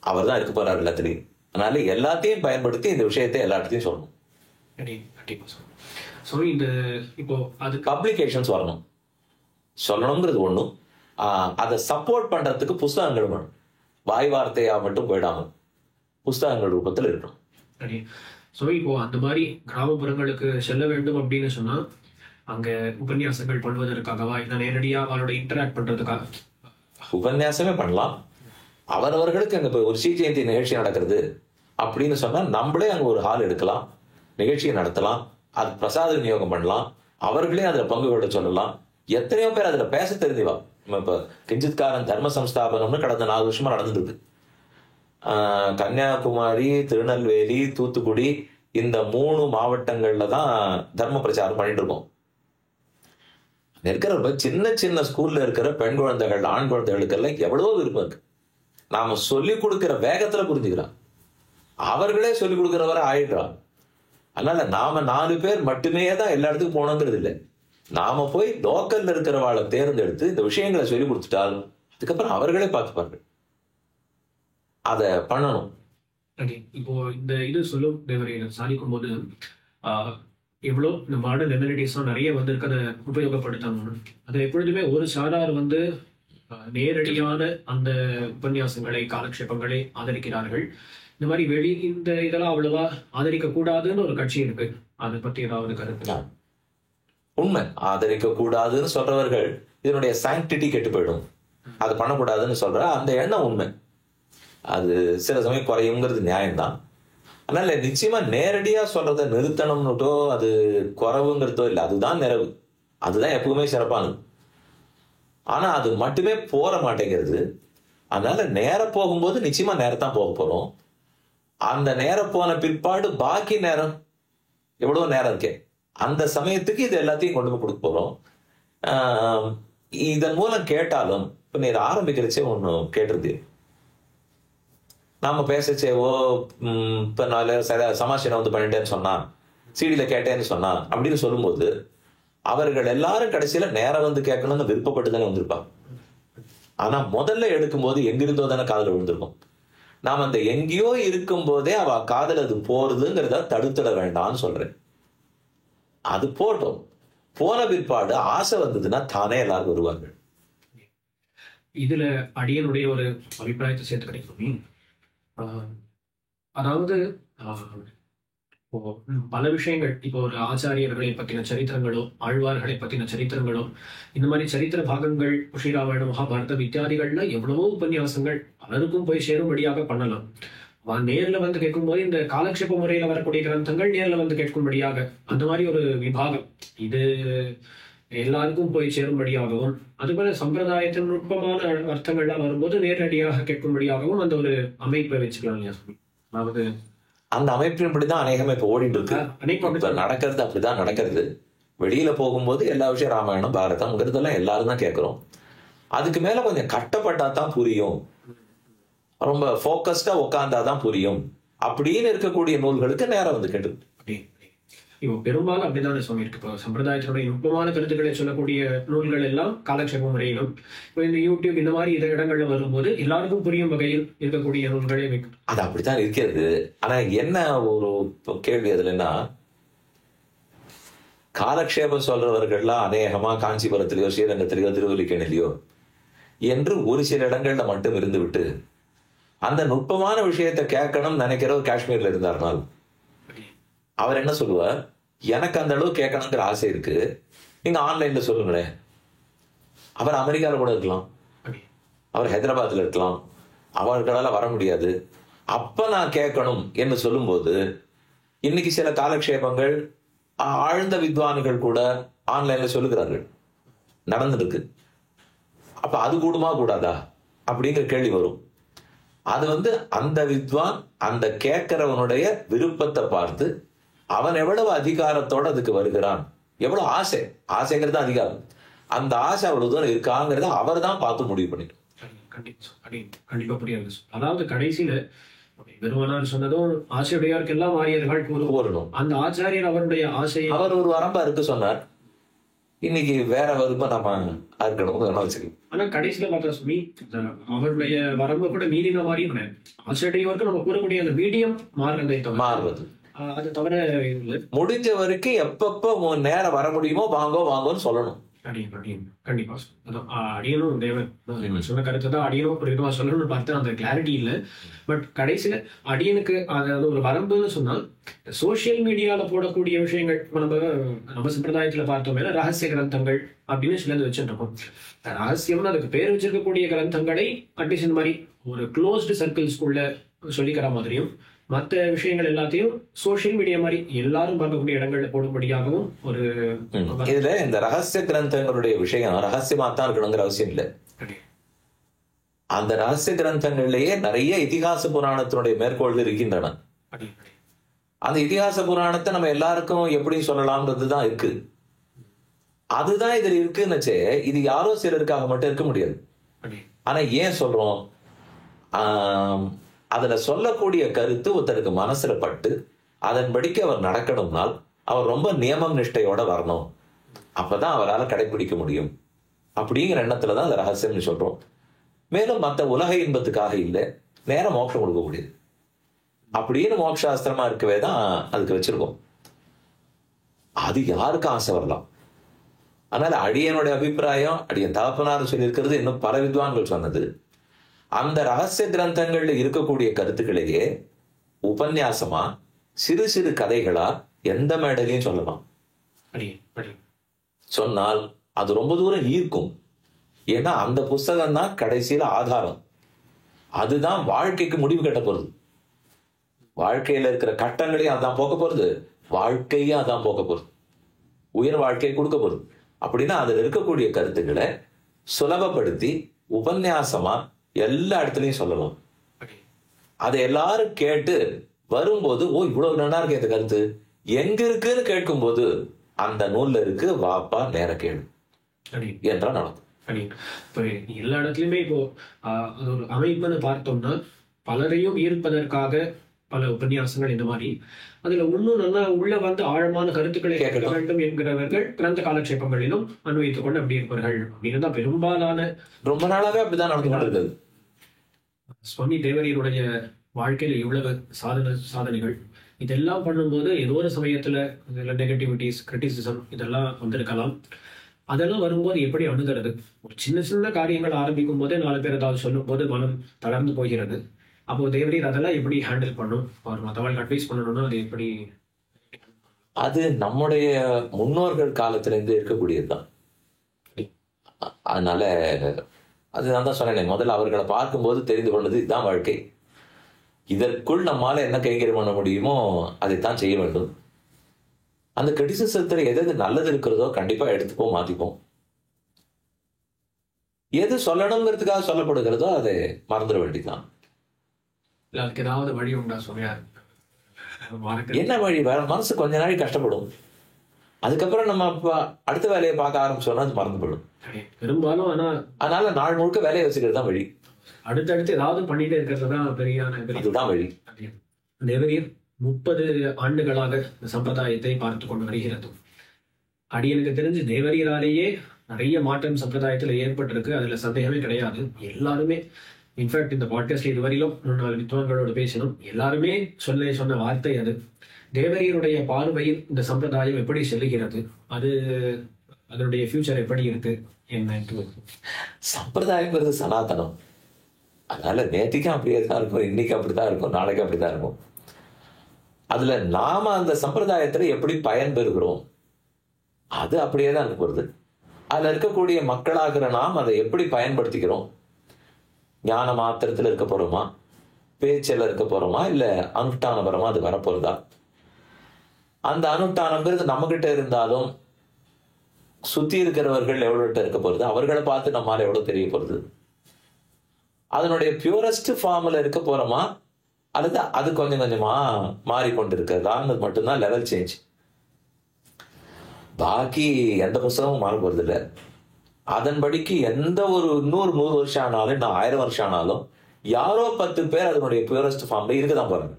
[SPEAKER 1] அவர் தான் இருக்க போறாரு எல்லாத்திலையும். அதனால எல்லாத்தையும் பயன்படுத்தி இந்த விஷயத்தை எல்லா இடத்தையும் சொல்லணும்.
[SPEAKER 2] இப்போ அது
[SPEAKER 1] பப்ளிகேஷன்ஸ் வரணும். சொல்லணுங்கிறது ஒண்ணும், அதை சப்போர்ட் பண்றதுக்கு புஸ்தகங்கள் வேணும். வாய் வார்த்தையா மட்டும் போயிடாம புஸ்தகங்கள் ரூபத்தில் இருக்கணும்.
[SPEAKER 2] இப்போ அந்த மாதிரி கிராமப்புறங்களுக்கு செல்ல வேண்டும் அப்படின்னு சொன்னா அங்க உபன்யாசங்கள் பண்ணுவதற்காகவா இல்லை நேரடியா அவளோட இன்டராக்ட் பண்றதுக்காக?
[SPEAKER 1] உபன்யாசமே பண்ணலாம். அவரவர்களுக்கு அங்க ஒரு ஸ்ரீ ஜெயந்தி நிகழ்ச்சி நடக்கிறது அப்படின்னு சொன்னா நம்மளே அங்க ஒரு ஹால் எடுக்கலாம், நிகழ்ச்சியை நடத்தலாம், அது பிரசாத விநியோகம் பண்ணலாம், அவர்களே அதுல பங்கு கொள்ள சொல்லலாம். எத்தனையோ பேர் அதுல பேச தெரிஞ்சுவா. இப்ப கிஞ்சித்காரன் தர்ம சம்ஸ்தாபனம்னு கடந்த 4 வருஷமா நடந்துருக்கு. கன்னியாகுமரி, திருநெல்வேலி, தூத்துக்குடி இந்த 3 மாவட்டங்கள்ல தான் தர்ம பிரச்சாரம் பண்ணிட்டு இருக்கோம். இருக்கிற சின்ன சின்ன ஸ்கூல்ல இருக்கிற பெண் குழந்தைகள் ஆண் குழந்தைகளுக்கெல்லாம் எவ்வளவோ விருப்பம் இருக்கு. நாம சொல்லிக் கொடுக்கிற வேகத்துல புரிஞ்சுக்கிறான், அவர்களே சொல்லிக் கொடுக்கிறவரை ஆயிடுறான். அதனால நாம 4 பேர் மட்டுமே தான் எல்லா இடத்துக்கும் போனோங்கிறது இல்லை. நாம போய் லோக்கல்ல இருக்கிறவாளை தேர்ந்தெடுத்து இந்த விஷயங்களை சொல்லி கொடுத்துட்டால் அதுக்கப்புறம் அவர்களே பார்த்துப்பார்கள். அத பண்ணணும்.
[SPEAKER 2] இப்போ இந்த இது சொல்லும் தேவரை சாதிக்கும் போது எவ்வளோ இந்த மாடர்ன் எம்யூனிட்டிஸ்லாம் நிறைய வந்திருக்கு, அதை உபயோகப்படுத்தணும். அதை எப்பொழுதுமே ஒரு சாரார் வந்து நேரடியான அந்த உபன்யாசங்களை, காலக்ஷேபங்களை ஆதரிக்கிறார்கள். இந்த மாதிரி இந்த இதெல்லாம் அவ்வளவா ஆதரிக்க கூடாதுன்னு ஒரு கட்சி இருக்கு. அதை பத்தி ஏதாவது கருத்து?
[SPEAKER 1] உண்மை, ஆதரிக்க கூடாதுன்னு சொல்றவர்கள் இதனுடைய சாங்டிட்டி கெட்டு போயிடும், அது பண்ணக்கூடாதுன்னு சொல்ற அந்த எண்ணம் உண்மை. அது சில சமயம் குறையுங்கிறது நியாயம்தான். அதனால நிச்சயமா நேரடியா சொல்றதை நிறுத்தணும்னுட்டோ அது குறைவுங்கிறதோ இல்லை, அதுதான் நிறைவு, அதுதான் எப்பவுமே சிறப்பானது. ஆனா அது மட்டுமே போற மாட்டேங்கிறது. அதனால நேர போகும்போது நிச்சயமா நேரத்தான் போக போறோம். அந்த நேரம் போன பிற்பாடு பாக்கி நேரம் எவ்வளவு நேரம் இருக்கே, அந்த சமயத்துக்கு இது எல்லாத்தையும் கொண்டு போய் கொடுக்க போறோம். இதன் மூலம் கேட்டாலும் இப்ப நீ ஆரம்பிக்கிறச்சே ஒண்ணு கேட்டிருந்தீ, நாம பேசச்சேவோ இப்ப நாலு சமாஷனை வந்து பண்ணிட்டேன்னு சொன்னா, சீடியில கேட்டேன்னு சொன்னா அப்படின்னு சொல்லும்போது அவர்கள் எல்லாரும் கடைசியில நேரம் வந்து கேட்கணும்னு விருப்பப்பட்டு தானே வந்திருப்பாங்க. ஆனா முதல்ல எடுக்கும் போது எங்கிருந்தோ தானே காதல விழுந்திருக்கும். நாம் அந்த எங்கேயோ இருக்கும் போதே அவ காதல் அது போறதுங்கிறத தடுத்துட வேண்டாம்னு சொல்றேன். அது போட்டோம், போன பிற்பாடு ஆசை வந்ததுன்னா தானே எல்லாரும் வருவார்கள்.
[SPEAKER 2] இதுல அடியனுடைய ஒரு அபிப்பிராயத்தை சேர்த்து கிடைக்கும். அதாவது பல விஷயங்கள், இப்போ ஒரு ஆச்சாரியர்களை பற்றின சரித்திரங்களோ, ஆழ்வார்களை பற்றின சரித்திரங்களோ, இந்த மாதிரி சரித்திர பாகங்கள் ஸ்ரீராமாயணம், மகாபாரதம் இத்தியாதிகள்ல எவ்வளவோ உபன்யாசங்கள் பலருக்கும் போய் சேரும்படியாக பண்ணலாம். நேர்ல வந்து கேட்கும்போது இந்த காலக்ஷேப முறையில வரக்கூடிய கிரந்தங்கள் நேர்ல வந்து கேட்கும்படியாக அந்த மாதிரி ஒரு விபாகம் இது எல்லாருக்கும் போய் சேரும்படியாகவும், அதுபோல சம்பிரதாயத்தின் நுட்பமான அர்த்தங்கள்லாம் வரும்போது நேரடியாக கேட்கும்படியாகவும் அந்த ஒரு அமைப்பை வச்சுக்கலாம் இல்லையா? அதாவது
[SPEAKER 1] அந்த அமைப்பின்படிதான் அநேகமா இப்ப ஓடிட்டு இருக்கு. இப்ப நடக்கிறது அப்படிதான் நடக்கிறது. வெளியில போகும்போது எல்லா விஷயம் ராமாயணம் பாரதம்ங்கிறதெல்லாம் எல்லாரும் தான் கேட்கிறோம். அதுக்கு மேல கொஞ்சம் கட்டப்பட்டா தான் புரியும், ரொம்ப போக்கஸ்டா உட்கார்ந்தாதான் புரியும் அப்படின்னு இருக்கக்கூடிய நூல்களுக்கு நேரம் வந்து கேட்டு.
[SPEAKER 2] இப்போ பெரும்பாலும் அப்படிதான் சுவாமி இருக்கு. இப்போ சம்பிரதாயத்தினுடைய நுட்பமான கருத்துக்களை சொல்லக்கூடிய நூல்கள் எல்லாம் காலக்ஷேப முறையிலும், இப்போ இந்த யூடியூப் இந்த மாதிரி இடங்கள்ல வரும்போது எல்லாருக்கும் புரியும் வகையில் இருக்கக்கூடிய நூல்களே
[SPEAKER 1] அது அப்படித்தான் இருக்கிறது. ஆனா என்ன ஒரு கேள்வி அதுலன்னா, காலக்ஷேபம் சொல்றவர்கள்லாம் அநேகமா காஞ்சிபுரத்திலேயோ ஸ்ரீரங்கத்திலேயோ திருவல்லிக்கேணிலையோ என்று ஒரு சில இடங்கள்ல மட்டும் இருந்து விட்டு அந்த நுட்பமான விஷயத்தை கேட்கணும் நினைக்கிறவர் காஷ்மீர்ல இருந்தார்னால் அவர் என்ன சொல்லுவார், எனக்கு அந்த அளவு கேட்கணுங்கிற ஆசை இருக்கு, நீங்க ஆன்லைன்ல சொல்லுங்களேன். அவர் அமெரிக்காவில் கூட இருக்கலாம், அவர் ஹைதராபாத்ல இருக்கலாம், அவர்களால வர முடியாது, அப்ப நான் கேட்கணும் என்று சொல்லும்போது இன்னைக்கு சில காலக்ஷேபங்கள் ஆழ்ந்த வித்வான்கள் கூட ஆன்லைன்ல சொல்லுகிறார்கள், நடந்துருக்கு. அப்ப அது கூடுமா கூடாதா அப்படிங்கிற கேள்வி வரும். அது வந்து அந்த வித்வான் அந்த கேட்கிறவனுடைய விருப்பத்தை பார்த்து அவன் எவ்வளவு அதிகாரத்தோட அதுக்கு வருகிறான், எவ்வளவு ஆசைங்கிறது அதிகாரம், அந்த ஆசை அவ்வளவு தூரம் இருக்காங்கிறத அவர் தான் பார்த்து முடிவு பண்ணிட்டு.
[SPEAKER 2] கண்டிப்பா புரியாது. அதாவது கடைசியில பெருமானார் சொன்னதும் ஆசையுடையாருக்கு எல்லாம் ஆரியர்கள் கூறணும். அந்த ஆச்சாரியர் அவருடைய ஆசை
[SPEAKER 1] அவர் ஒரு வரம்பா இருக்கு சொன்னார். இன்னைக்கு வேற வரம்பா நம்ம இருக்கணும் வச்சுக்கணும்.
[SPEAKER 2] ஆனா கடைசியில பார்த்தா சுமி அவருடைய வரம்பு கூட மீறின மாதிரியும் ஆசையுடையவருக்கு நம்ம கூறக்கூடிய அந்த மீடியம் மாறுறது அது தவிர
[SPEAKER 1] முடிஞ்ச வரைக்கும் எப்பப்ப நேரம் வர முடியுமோ வாங்கோன்னு சொல்லணும்.
[SPEAKER 2] கண்டிப்பா அடியனும் தேவன் சொன்ன கருத்து தான் அடியனும் ஒரு விதமா சொல்லணும்னு பார்த்து அந்த கிளாரிட்டி இல்லை. பட் கடைசியில அடியனுக்கு அதாவது ஒரு வரம்புன்னு சொன்னா சோசியல் மீடியால போடக்கூடிய விஷயங்கள் நம்ம சம்பிரதாயத்துல பார்த்தோமே ரகசிய கிரந்தங்கள் அப்படின்னு சிலது வச்சுருக்கோம். ரகசியம்னு அதுக்கு பேர் வச்சிருக்கக்கூடிய கிரந்தங்களை அட்லீஸ்ட் இந்த மாதிரி ஒரு க்ளோஸ்டு சர்க்கிள்ஸ்குள்ள சொல்லிக்கிற மாதிரியும் மற்ற விஷயங்கள் எல்லாத்தையும் சோசியல் மீடியா மாதிரி எல்லாரும் பார்க்கக்கூடிய இடங்கள்ல போடும்படியாகவும் ஒரு
[SPEAKER 1] இதுல இந்த ரகசிய கிரந்தங்களுடைய விஷயம் ரகசியமா தான் இருக்கணுங்கிற அவசியம் இல்லை. அந்த ரகசிய கிரந்தங்கள்லயே நிறைய இதிகாச புராணத்தினுடைய மேற்கோள்கள் இருக்கின்றன. அந்த இதிகாச புராணத்தை நம்ம எல்லாருக்கும் எப்படி சொல்லலாம்ன்றதுதான் இருக்கு. அதுதான் இதுல இருக்குன்னுச்சே, இது யாரோ சிலருக்காக மட்டும் இருக்க முடியாது. ஆனா ஏன் சொல்றோம், அதுல சொல்லக்கூடிய கருத்து ஒருத்தருக்கு மனசுல பட்டு அதன்படிக்கு அவர் நடக்கணும்னால் அவர் ரொம்ப நியமம் நிஷ்டையோட வரணும், அப்பதான் அவரால் கடைபிடிக்க முடியும் அப்படிங்கிற எண்ணத்துலதான் அந்த ரகசியம்னு சொல்றோம். மேலும் மற்ற உலக இன்பத்துக்காக இல்லை, நேரம் மோட்சம் கொடுக்கக்கூடியது அப்படின்னு மோட்சாஸ்திரமா இருக்கவே தான் அதுக்கு வச்சிருக்கோம். அது யாருக்கும் ஆசை வரலாம். அதனால அடியனுடைய அபிப்பிராயம், அடியன் தகப்பனார் சொல்லியிருக்கிறது, இன்னும் பல வித்வான்கள் சொன்னது, அந்த ரகசிய கிரந்தங்கள்ல இருக்கக்கூடிய கருத்துக்களையே உபன்யாசமா சிறு சிறு கதைகளா எந்த மேடையிலையும் சொல்லலாம். சொன்னால் அது ரொம்ப தூரம் ஈர்க்கும். ஏன்னா அந்த புஸ்தகம் தான் கடைசியில ஆதாரம். அதுதான் வாழ்க்கைக்கு முடிவு கட்ட போறது. வாழ்க்கையில இருக்கிற கட்டங்களையும் அதான் போக்க போறது, வாழ்க்கையும் அதான் போக்க போறது, உயர் வாழ்க்கையை கொடுக்க போறது. அப்படின்னா அதுல இருக்கக்கூடிய கருத்துக்களை சுலபப்படுத்தி உபன்யாசமா எல்லா இடத்துலயும் சொல்லலாம். அதை எல்லாரும் கேட்டு வரும்போது, ஓ இவ்வளவு நல்லா இருக்கு இந்த கருத்து, எங்க இருக்குன்னு கேட்கும் போது அந்த நூல்ல இருக்கு, வாப்பா நேர கேளு என்றா நடக்கும்.
[SPEAKER 2] இப்போ எல்லா இடத்துலயுமே இப்போ அது ஒரு அமைப்புன்னு பார்த்தோம்னா, பலரையும் ஈர்ப்பதற்காக பல உபன்யாசங்கள் இந்த மாதிரி, அதுல இன்னும் நல்லா உள்ள வந்து ஆழமான கருத்துக்களை கேட்க வேண்டும் என்கிறவர்கள் கிரந்த காலட்சேபங்களிலும் அனுபவித்துக் கொண்டு அப்படி இருப்பார்கள் அப்படின்னு தான் பெரும்பாலான
[SPEAKER 1] ரொம்ப நாளாவே அப்படிதான் நடந்து.
[SPEAKER 2] சுவாமி தேவரையருடைய வாழ்க்கையில இவ்வளவு சாதனைகள் இதெல்லாம் பண்ணும்போது ஏதோ ஒரு சமயத்துல நெகட்டிவிட்டிஸ், கிரிட்டிசிசம் இதெல்லாம் வந்திருக்கலாம். அதெல்லாம் வரும்போது எப்படி அணுகிறது? ஒரு சின்ன சின்ன காரியங்கள் ஆரம்பிக்கும் போதே 4 பேர் ஏதாவது சொல்லும் போது மனம் தளர்ந்து போகிறது. அப்போ தேவரீர் அதெல்லாம் எப்படி ஹேண்டில் பண்ணும்? அவர் மற்றவர்களுக்கு அட்வைஸ் பண்ணணும்னா அது எப்படி?
[SPEAKER 1] அது நம்முடைய முன்னோர்கள் காலத்துல இருந்து இருக்கக்கூடியதுதான். அதனால அது நான் தான் சொன்னேன், முதல்ல அவர்களை பார்க்கும்போது தெரிந்து கொண்டது இதுதான் வாழ்க்கை, இதற்குள் நம்மால என்ன கைங்கரியம் பண்ண முடியுமோ அதைத்தான் செய்ய வேண்டும். அந்த கிரிட்டிசிசத்துல எது நல்லது இருக்கிறதோ கண்டிப்பா எடுத்துப்போம், மாத்திப்போம். எது சொல்லணுங்கிறதுக்காக சொல்லப்படுகிறதோ அதை மறந்துட வேண்டியதுதான்.
[SPEAKER 2] அதுக்கு ஏதாவது வழி உண்டா சொன்னார்?
[SPEAKER 1] என்ன வழி? மனசு கொஞ்ச நாளைக்கு கஷ்டப்படும், அதுக்கப்புறம் நம்ம அடுத்த வேலையை பார்க்க ஆரம்பிச்சோம்னா அது மறந்து போயிடும்
[SPEAKER 2] பெரும்பாலும். அதனால
[SPEAKER 1] நாள் முழுக்க வேலையை வச்சுக்கிறது தான் வழி.
[SPEAKER 2] அடுத்தடுத்து ஏதாவது பண்ணிட்டே இருக்கிறது தான்
[SPEAKER 1] இதுதான் வழி.
[SPEAKER 2] தேவரீர் 30 ஆண்டுகளாக இந்த சம்பிரதாயத்தை பார்த்து கொண்டு வருகிறது. அடியனுக்கு தெரிஞ்சு தேவரீராலேயே நிறைய மாற்றம் சம்பிரதாயத்துல ஏற்பட்டிருக்கு, அதுல சந்தேகமே கிடையாது. எல்லாருமே இன்ஃபேக்ட் இந்த பாட்காஸ்ட் இதுவரையிலும் 4 வித்வான்களோடு பேசணும், எல்லாருமே சொன்ன வார்த்தை அது. தேவரீருடைய பார்வையில் இந்த சம்பிரதாயம் எப்படி செல்லுகிறது, அதனுடைய ஃபியூச்சர் எப்படி இருக்கு என்ன?
[SPEAKER 1] சம்பிரதாயங்கிறது சனாதனம். அதனால நேற்றுக்கும் அப்படியே தான் இருக்கும், இன்னைக்கு அப்படித்தான் இருக்கும், நாளைக்கு அப்படித்தான் இருக்கும். அதுல நாம அந்த சம்பிரதாயத்துல எப்படி பயன் பெறுகிறோம் அது அப்படியே தான் வருது. அதுல இருக்கக்கூடிய மக்களாகிற நாம் அதை எப்படி பயன்படுத்திக்கிறோம்? ஞான மாத்திரத்துல இருக்க போறோமா, பேச்சில் இருக்க போறோமா, இல்ல அனுஷ்டானபரமா அது வரப்போறதா? அந்த அனுஷ்டானங்கிறது நம்ம கிட்ட இருந்தாலும் சுத்தி இருக்கிறவர்கள் எவ்வளவு இருக்க போறது, அவர்களை பார்த்து நம்மால எவ்வளவு தெரிய போறது? அதனுடைய பியூரஸ்ட் ஃபார்ம்ல இருக்க போறோமா, அல்லது அது கொஞ்சம் கொஞ்சமா மாறிக்கொண்டிருக்கிறதான்னு மட்டும்தான் லெவல் சேஞ்ச். பாக்கி எந்த புஸ்தகமும் மாற போறது இல்லை. அதன்படிக்கு எந்த ஒரு 100 வருஷம் ஆனாலும், இன்னும் 1000 வருஷம் ஆனாலும் யாரோ 10 பேர் அதனுடைய பியூரஸ்ட் ஃபார்ம்ல இருக்கதான் போறாங்க.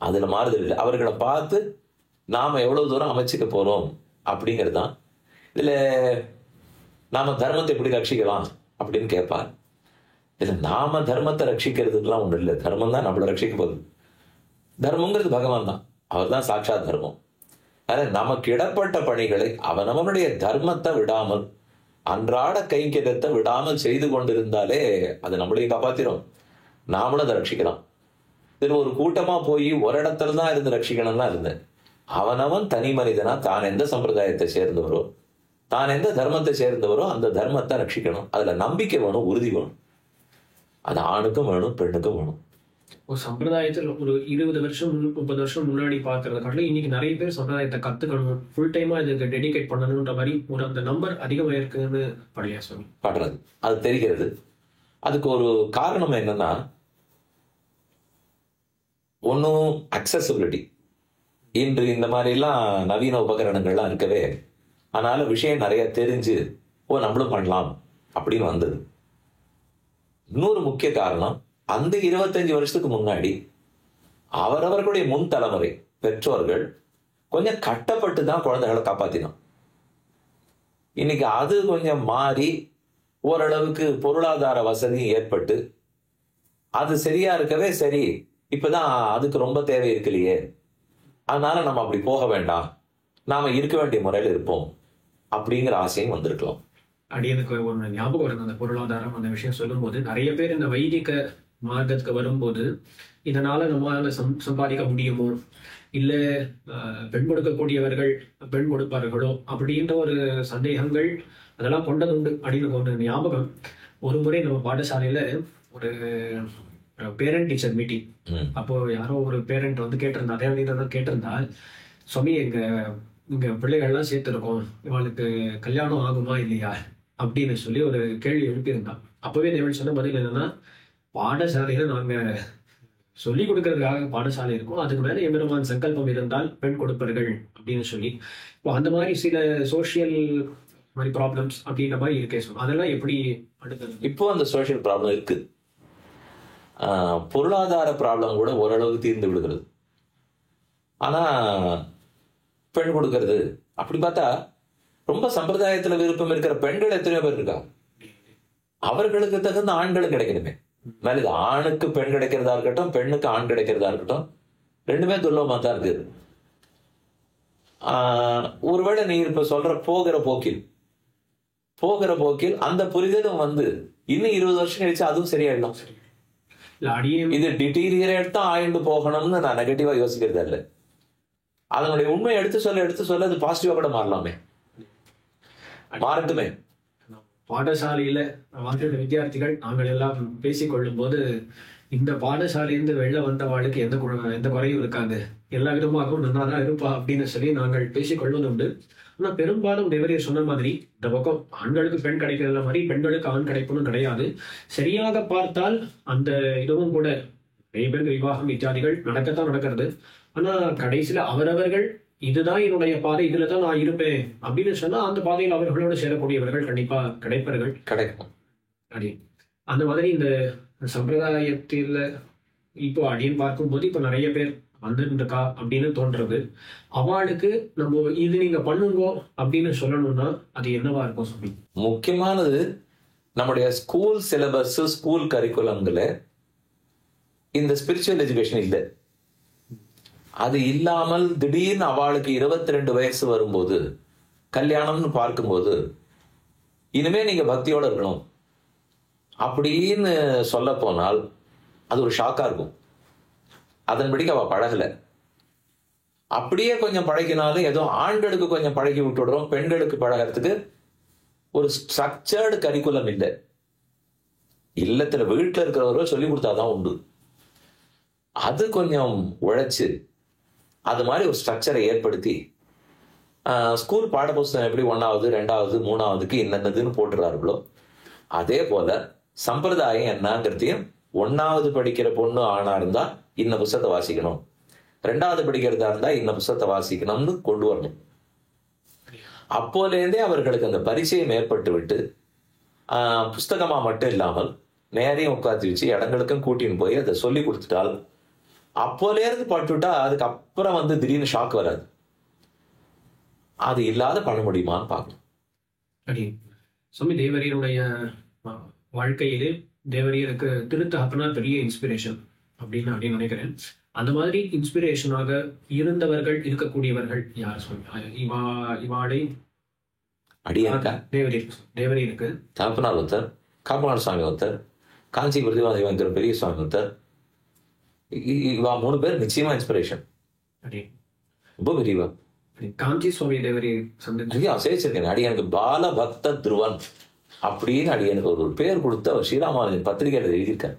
[SPEAKER 1] அதுல மாறுதல் இல்லை. அவர்களை பார்த்து நாம எவ்வளவு தூரம் அமைச்சுக்க போறோம் அப்படிங்கிறது தான். இதுல நாம தர்மத்தை எப்படி ரட்சிக்கலாம் அப்படின்னு கேட்பார். இதுல நாம தர்மத்தை ரட்சிக்கிறதுக்குலாம் ஒண்ணு இல்லை, தர்மம் தான் நம்மளை ரட்சிக்க போகுது. தர்மங்கிறது பகவான் தான், அவர் தான் சாட்சாத் தர்மம். அதனால நமக்கு இடப்பட்ட பணிகளை அவனவனுடைய தர்மத்தை விடாமல், அன்றாட கைங்கரியத்தை விடாமல் செய்து கொண்டிருந்தாலே அது நம்மளையும் காப்பாத்திரும், நாமளும் அதை ரட்சிக்கலாம். இதுல ஒரு கூட்டமா போய் ஒரு இடத்துல தான் இருந்து ரட்சிக்கணும்னா இருந்தேன். அவனவன் தனி மனிதனா தான் எந்த சம்பிரதாயத்தை சேர்ந்தவரோ, தான் எந்த தர்மத்தை சேர்ந்தவரோ அந்த தர்மத்தை ரட்சிக்கணும். அதுல நம்பிக்கை வேணும், உறுதி வேணும். அது ஆணுக்கும் வேணும், பெண்ணுக்கும் வேணும்.
[SPEAKER 2] ஒரு சம்பிரதாயத்தில் ஒரு 20 வருஷம் 30 வருஷம் முன்னாடி பார்க்கறத காட்டிலும் இன்னைக்கு நிறைய பேர் சம்பிரதாயத்தை கத்துக்கணும், ஃபுல் டைமா இதுக்கு டெடிகேட் பண்ணணும்ன்ற மாதிரி ஒரு அந்த நம்பர் அதிகமாக இருக்குன்னு பழைய சுவாமி
[SPEAKER 1] படுறது அது தெரிகிறது. அதுக்கு ஒரு காரணம் என்னன்னா, ஒன்னும் அக்சசிபிலிட்டி. இன்று இந்த மாதிரி எல்லாம் நவீன உபகரணங்கள்லாம் இருக்கவே, அதனால விஷயம் நிறைய தெரிஞ்சு நம்மளும் பண்ணலாம் அப்படின்னு வந்தது. இன்னொரு முக்கிய காரணம், அந்த 25 வருஷத்துக்கு முன்னாடி அவரவர்களுடைய முன் தலைமுறை பெற்றோர்கள் கொஞ்சம் கட்டப்பட்டு தான் குழந்தைகளை காப்பாத்தினோம். இன்னைக்கு அது கொஞ்சம் மாறி ஓரளவுக்கு பொருளாதார வசதி ஏற்பட்டு அது சரியா இருக்கவே, சரி இப்பதான் அதுக்கு ரொம்ப தேவை இருக்கு இல்லையே, அதனால நம்ம அப்படி போக வேண்டாம் நாம இருக்க வேண்டிய முறையில இருப்போம் அப்படிங்கிற ஆசையும் வந்திருக்கலாம்.
[SPEAKER 2] அடியனுக்கு ஒன்று ஞாபகம் வருது, அந்த பொருளாதாரம் அந்த விஷயம் சொல்லும்போது நிறைய பேர் இந்த வைதிக மார்க்கத்துக்கு வரும்போது இதனால நம்மளால சம்பாதிக்க முடியுமோ, இல்லை பெண் கொடுக்கக்கூடியவர்கள் பெண் கொடுப்பார்களோ அப்படின்ற ஒரு சந்தேகங்கள் அதெல்லாம் கொண்டதுண்டு. அப்படின்னு ஒன்று ஞாபகம், ஒரு முறை நம்ம பாடசாலையில ஒரு பேரண்ட் டீச்சர் மீட்டிங், அப்போ யாரோ ஒரு பேரண்ட் வந்து கேட்டிருந்தா, தேவநீதான் கேட்டிருந்தா, சுவாமி இங்க பிள்ளைகள்லாம் சேர்த்துருக்கோம், இவளுக்கு கல்யாணம் ஆகுமா இல்லையா அப்படின்னு சொல்லி ஒரு கேள்வி எழுப்பியிருந்தான். அப்பவே தேவன் சொன்ன பதில் என்னன்னா, பாடசாலையில நாங்க சொல்லிக் கொடுக்கறதுக்காக பாடசாலை இருக்கும், அதுக்கு மேல எம்பெருமான் சங்கல்பம் இருந்தால் பெண் கொடுப்பார்கள் அப்படின்னு சொல்லி. இப்போ அந்த மாதிரி சில சோசியல் மாதிரி ப்ராப்ளம்ஸ் அப்படின்ற மாதிரி இருக்கே, அதெல்லாம் எப்படி அடுத்தது?
[SPEAKER 1] இப்போ அந்த சோசியல் ப்ராப்ளம் இருக்கு. பொருளாதார ப்ராப்ளம் கூட ஓரளவு தீர்ந்து விடுகிறது. ஆனா பெண் கொடுக்கறது அப்படி பார்த்தா ரொம்ப சம்பிரதாயத்துல விருப்பம் இருக்கிற பெண்கள் எத்தனையோ பேர் இருக்கா, அவர்களுக்கு தகுந்த ஆண்களும் கிடைக்கணுமே. மேல இது ஆணுக்கு பெண் கிடைக்கிறதா இருக்கட்டும், பெண்ணுக்கு ஆண் கிடைக்கிறதா இருக்கட்டும், ரெண்டுமே துர்லபமா தான் இருக்குது. ஒருவேளை நீ இப்ப சொல்ற போகிற போக்கில் அந்த புரிதலும் வந்து இன்னும் 20 வருஷம் கழிச்சு அதுவும் சரியாயிடலாம். இது டிட்டீரியரேட் தான் ஆயிண்டு போகணும்னு நான் நெகட்டிவா யோசிக்கிறது இல்லை. அதனுடைய உண்மை எடுத்து சொல்ல அது பாசிட்டிவா கூட மாறலாமே, மாறட்டுமே.
[SPEAKER 2] பாடசாலையில வாழ்க்கை வித்தியார்த்திகள் நாங்கள் எல்லாம் பேசிக்கொள்ளும் போது, இந்த பாடசாலையிலிருந்து வெளில வந்தவாளுக்கு எந்த குறையும் இருக்காது, எல்லா விதமாகவும் நன்னாதான் இருப்பா அப்படின்னு சொல்லி நாங்கள் பேசிக்கொள்வது உண்டு. ஆனா பெரும்பாலும் தேவரீர் சொன்ன மாதிரி இந்த பக்கம் ஆண்களுக்கு பெண் கிடைக்கிற மாதிரி பெண்களுக்கு ஆண் கிடைக்கணும் கிடையாது. சரியாக பார்த்தால் அந்த இதுவும் கூட நிறைய பேருக்கு விவாகம் இத்தியாதிகள் நடக்கத்தான் நடக்கிறது. ஆனா கடைசியில அவரவர்கள் இதுதான் என்னுடைய பாதை, இதுலதான் நான் இருப்பேன் அப்படின்னு சொன்னா அந்த பாதையில் அவர்களோடு சேரக்கூடியவர்கள் கண்டிப்பா கிடைக்கும். அடி அந்த மாதிரி இந்த சம்பிரதாயத்தில் இப்போ அடின்னு பார்க்கும்போது இப்போ நிறைய பேர் வந்துருக்கா அப்படின்னு தோன்றது. அவளுக்கு நம்ம இது நீங்க பண்ணுங்க அப்படின்னு சொல்லணும்னா அது என்னவா இருக்கும் சொல்லி?
[SPEAKER 1] முக்கியமானது நம்முடைய ஸ்கூல் சிலபஸ், ஸ்கூல் கரிக்குலம்ல இந்த ஸ்பிரிச்சுவல் எஜுகேஷன் இல்லை. அது இல்லாமல் திடீர்னு அவளுக்கு 22 வயசு வரும்போது கல்யாணம்னு பார்க்கும்போது இனிமே நீங்க பக்தியோட இருக்கணும் அப்படின்னு சொல்ல போனால் அது ஒரு ஷாக்கா இருக்கும். அதன்படிக்கு அவ பழகல. அப்படியே கொஞ்சம் பழகினாலும் ஏதோ ஆண்களுக்கு கொஞ்சம் பழகி விட்டுடுறோம், பெண்களுக்கு பழகிறதுக்கு ஒரு ஸ்ட்ரக்சர்டு கரிக்குலம் இல்லை. இல்லத்துல வீட்டுல இருக்கிறவரோ சொல்லி கொடுத்தாதான் உண்டு. அது கொஞ்சம் உழைச்சு அது மாதிரி ஒரு ஸ்ட்ரக்சரை ஏற்படுத்தி ஸ்கூல் பாடப்புஸ்தகம் எப்படி 1வது 2வது 3வதுக்கு என்னென்னதுன்னு போட்டுறார்களோ அதே போல சம்பிரதாயம் என்னங்கிறதையும் 1வது படிக்கிற பொண்ணு ஆணா இருந்தா இன்ன புத்தகத்தை வாசிக்கணும், 2வது படிக்கிறதா இருந்தா இன்ன புத்தகத்தை வாசிக்கணும்னு கொண்டு வரணும். அப்போலேருந்தே அவர்களுக்கு அந்த பரிச்சயம் ஏற்பட்டு விட்டு புஸ்தகமா மட்டும் இல்லாமல் நேரையும் உட்காந்து வச்சு இடங்களுக்கும் கூட்டின்னு போய் அதை சொல்லி கொடுத்துட்டால் அப்போலேருந்து பட்டுவிட்டா அதுக்கப்புறம் வந்து திடீர்னு ஷாக் வராது. அது இல்லாத பண்ண முடியுமான்னு பார்க்கணும்.
[SPEAKER 2] அடி சுவாமி தேவரியருடைய வாழ்க்கையிலே தேவரியருக்கு திருத்தகப்பனா பெரிய இன்ஸ்பிரேஷன் அப்படின்னு நினைக்கிறேன். அந்த மாதிரி இன்ஸ்பிரேஷனாக இருந்தவர்கள் இருக்கக்கூடியவர்கள் யார் சுவாமி? இவாடை
[SPEAKER 1] அடியாக்கா
[SPEAKER 2] தேவரியருக்கு
[SPEAKER 1] தகப்பனார் ஒருத்தர், காப்பனார் சுவாமி ஒருத்தர், காஞ்சி பிரதிவாதிங்கிற பெரிய சுவாமி ஒருத்தர், இவா 3 பேர் நிச்சயமா இன்ஸ்பிரேஷன். ரொம்ப பெரியவா.
[SPEAKER 2] காஞ்சி சுவாமி தேவரி
[SPEAKER 1] சேச்சிருக்கேன். அடியனுக்கு பால பக்த துருவன் அப்படின்னு அடியனுக்கு ஒரு பேர் கொடுத்து அவர் ஸ்ரீராமானுஜன் பத்திரிகையில எழுதியிருக்காரு.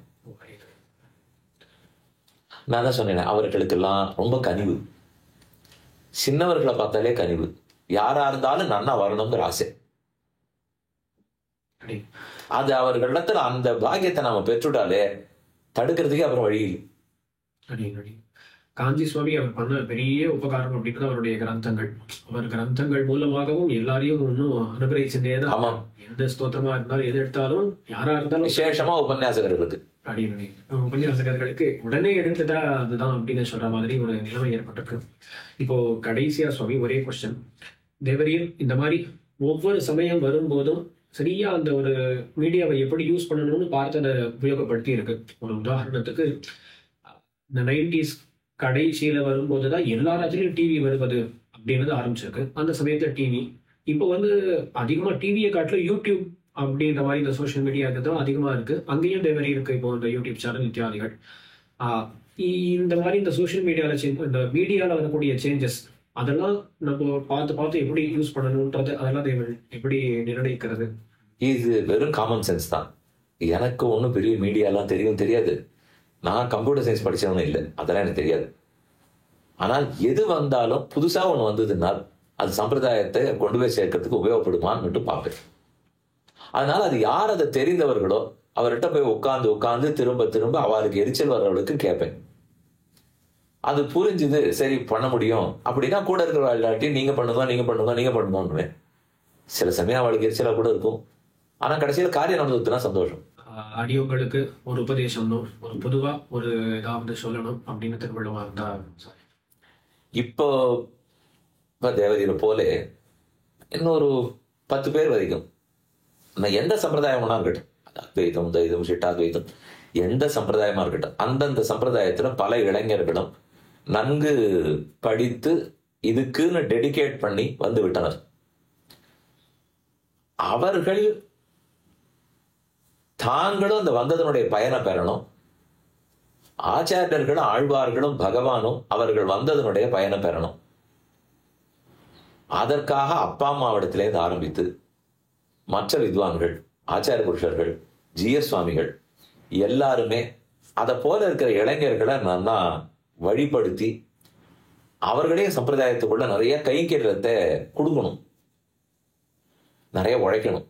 [SPEAKER 1] நான் தான் சொன்னேன், அவர்களுக்கெல்லாம் ரொம்ப கனிவு, சின்னவர்களை பார்த்தாலே கனிவு, யாரா இருந்தாலும் நன்னா வரணுங்கிற ஆசை. அது அவர்களிடத்துல அந்த பாக்கியத்தை நாம பெற்றுட்டாலே தடுக்கிறதுக்கே அப்புறம் வழி.
[SPEAKER 2] காஞ்சி சுவாமி அவர் பண்ண பெரிய உபகாரம் அப்படின்றது அவருடைய கிரந்தங்கள். அவர் கிரந்தங்கள் மூலமாகவும் எல்லாரையும் இன்னும் அனுகிரகிச்சுட்டேதான்.
[SPEAKER 1] ஆமா,
[SPEAKER 2] எந்த ஸ்தோத்திரமா இருந்தாலும் எது எடுத்தாலும் யாரா இருந்தாலும்
[SPEAKER 1] விசேஷமா உபன்யாசகர்களுக்கு
[SPEAKER 2] உபன்யாசகர்களுக்கு உடனே எடுத்துட்டா அதுதான் அப்படின்னு சொல்ற மாதிரி ஒரு நிலைமை ஏற்பட்டிருக்கு. இப்போ கடைசியா சுவாமி ஒரே கொஸ்டின், தேவரீர் இந்த மாதிரி ஒவ்வொரு சமயம் வரும்போதும் சரியா அந்த ஒரு மீடியாவை எப்படி யூஸ் பண்ணணும்னு பார்த்து அதை உபயோகப்படுத்தி இருக்கு. ஒரு உதாரணத்துக்கு இந்த 90s கடைசியில வரும்போதுதான் எல்லா ராஜ்யத்திலும் டிவி வருவது அப்படின்றது ஆரம்பிச்சிருக்கு. அந்த சமயத்துல டிவி. இப்போ வந்து அதிகமா டிவியை காட்டிலும் யூடியூப் அப்படின்ற மாதிரி இந்த சோஷியல் மீடியா தான் அதிகமா இருக்கு. அங்கேயும் இதே மாதிரி இருக்கு. இப்போ இந்த யூடியூப் சேனல் இத்தியாதிகள். ஆஹ் இந்த மாதிரி இந்த சோஷியல் மீடியால இந்த மீடியால வரக்கூடிய சேஞ்சஸ் அதெல்லாம் நம்ம பார்த்து பார்த்து எப்படி யூஸ் பண்ணணும்ன்றது அதெல்லாம் எப்படி நிர்ணயிக்கிறது?
[SPEAKER 1] இது வெறும் காமன் சென்ஸ் தான். எனக்கு ஒன்றும் பெரிய மீடியாலாம் தெரியாது. நான் கம்ப்யூட்டர் சயின்ஸ் படிச்சவனும் இல்லை, அதெல்லாம் எனக்கு தெரியாது. ஆனால் எது வந்தாலும் புதுசா ஒன்று வந்ததுனால் அது சம்பிரதாயத்தை கொண்டு போய் சேர்க்கறதுக்கு உபயோகப்படுமான்னு மட்டும் பார்ப்பேன். அதனால அது யார் அதை தெரிந்தவர்களோ அவர்கிட்ட போய் உட்காந்து திரும்ப திரும்ப அவளுக்கு எரிச்சல் வர்றவளுக்கு கேட்பேன். அது புரிஞ்சுது, சரி பண்ண முடியும் அப்படின்னா கூட இருக்கிற இல்லாட்டி நீங்க பண்ணுங்க. சில சமயம் அவளுக்கு எரிச்சலா கூட இருக்கும். ஆனா கடைசியில காரியம் நடந்ததுன்னா சந்தோஷம்.
[SPEAKER 2] அடியோங்களுக்கு ஒரு உபதேசம், ஒரு பொதுவா ஒரு ஏதாவது சொல்லணும் அப்படின்னு திருவிழமா இருந்தா
[SPEAKER 1] இப்போ தேவதையில போல இன்னொரு 10 பேர் வரைக்கும் எந்த சம்பிரதாயம்னா இருக்கட்டும், அத்வைதம், துவைதம், சிட்டாத்வைதம், எந்த சம்பிரதாயமா இருக்கட்டும், அந்தந்த சம்பிரதாயத்துல பல இளைஞர்களும் நன்கு படித்து இதுக்குன்னு டெடிகேட் பண்ணி வந்து விட்டனர். அவர்கள் தாங்களும் அந்த வந்ததனுடைய பயனை பெறணும். ஆச்சாரியர்களும் ஆழ்வார்களும் பகவானும் அவர்கள் வந்ததனுடைய பயனை பெறணும். அதற்காக அப்பா அம்மாவிடத்திலேருந்து ஆரம்பித்து மற்ற வித்வான்கள், ஆச்சாரிய புருஷர்கள், ஜிஎஸ் சுவாமிகள் எல்லாருமே அதை போல இருக்கிற இளைஞர்களை நல்லா வழிபடுத்தி அவர்களே சம்பிரதாயத்துக்குள்ள நிறைய கைங்கரியத்தை கொடுக்கணும், நிறைய உழைக்கணும்.